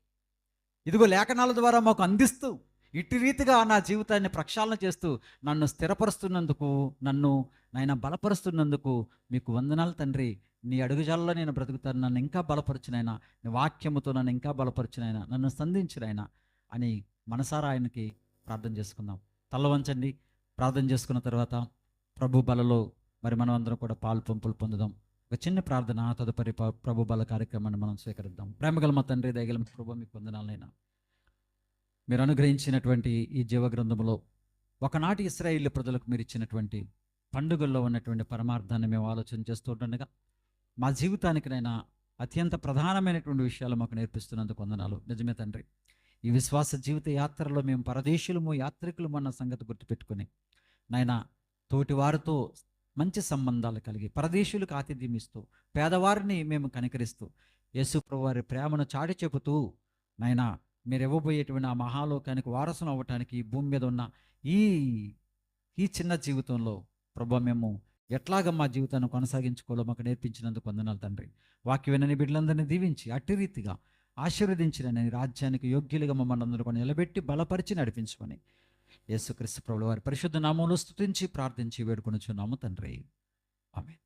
ఇదిగో లేఖనాల ద్వారా మాకు అందిస్తూ ఇట్టి రీతిగా నా జీవితాన్ని ప్రక్షాళన చేస్తూ నన్ను స్థిరపరుస్తున్నందుకు, నన్ను నాయన బలపరుస్తున్నందుకు మీకు వందనాలు తండ్రి. నీ అడుగుజాలలో నేను బ్రతుకుతాను, నన్ను ఇంకా బలపరచునైనా, నీ వాక్యముతో నన్ను ఇంకా బలపరచునైనా, నన్ను సంధించునైనా అని మనసారా ఆయనకి ప్రార్థన చేసుకుందాం. తల వంచండి. ప్రార్థన చేసుకున్న తర్వాత ప్రభు బలలో మరి మనం అందరం కూడా పాలు పంపులు పొందుదాం. ఒక చిన్న ప్రార్థన, తదుపరి ప్రభు బల కార్యక్రమాన్ని మనం స్వీకరిద్దాం. ప్రేమగల మా తండ్రి, దయగల ప్రభు, మీకు వందనాలైనా మీరు అనుగ్రహించినటువంటి ఈ జీవగ్రంథంలో ఒకనాటి ఇశ్రాయేలు ప్రజలకు మీరు ఇచ్చినటువంటి పండుగల్లో ఉన్నటువంటి పరమార్థాన్ని మేము ఆలోచన చేస్తూ ఉంటుండగా మా జీవితానికినైనా అత్యంత ప్రధానమైనటువంటి విషయాలు మాకు నేర్పిస్తున్నందుకు వందనాలు. నిజమే తండ్రి, ఈ విశ్వాస జీవిత యాత్రలో మేము పరదేశులము, యాత్రికులము అన్న సంగతి గుర్తుపెట్టుకుని నాయన తోటి వారితో మంచి సంబంధాలు కలిగి, పరదేశులకు ఆతిథ్యం ఇస్తూ, పేదవారిని మేము కనికరిస్తూ, యేసు ప్రభువు వారి ప్రేమను చాటి చెబుతూ నాయనా మీరు ఇవ్వబోయేటువంటి ఆ మహాలోకానికి వారసులు అవ్వటానికి ఈ భూమి మీద ఉన్న ఈ చిన్న జీవితంలో ప్రభు మేము ఎట్లాగ మా జీవితాన్ని కొనసాగించుకోవాలో మాకు నేర్పించినందుకు వందనాలు తండ్రి. వాక్య వినని బిడ్డలందరినీ దీవించి అట్టి రీతిగా ఆశీర్వదించిన నీ రాజ్యానికి యోగ్యులుగా మమ్మల్ని అందరూ కూడా నిలబెట్టి బలపరిచి నడిపించమని యేసుక్రీస్తు ప్రభువు వారి పరిశుద్ధ నామంలో స్తుతించి ప్రార్థించి వేడుకొనుచున్నాము తండ్రి. ఆమేన్.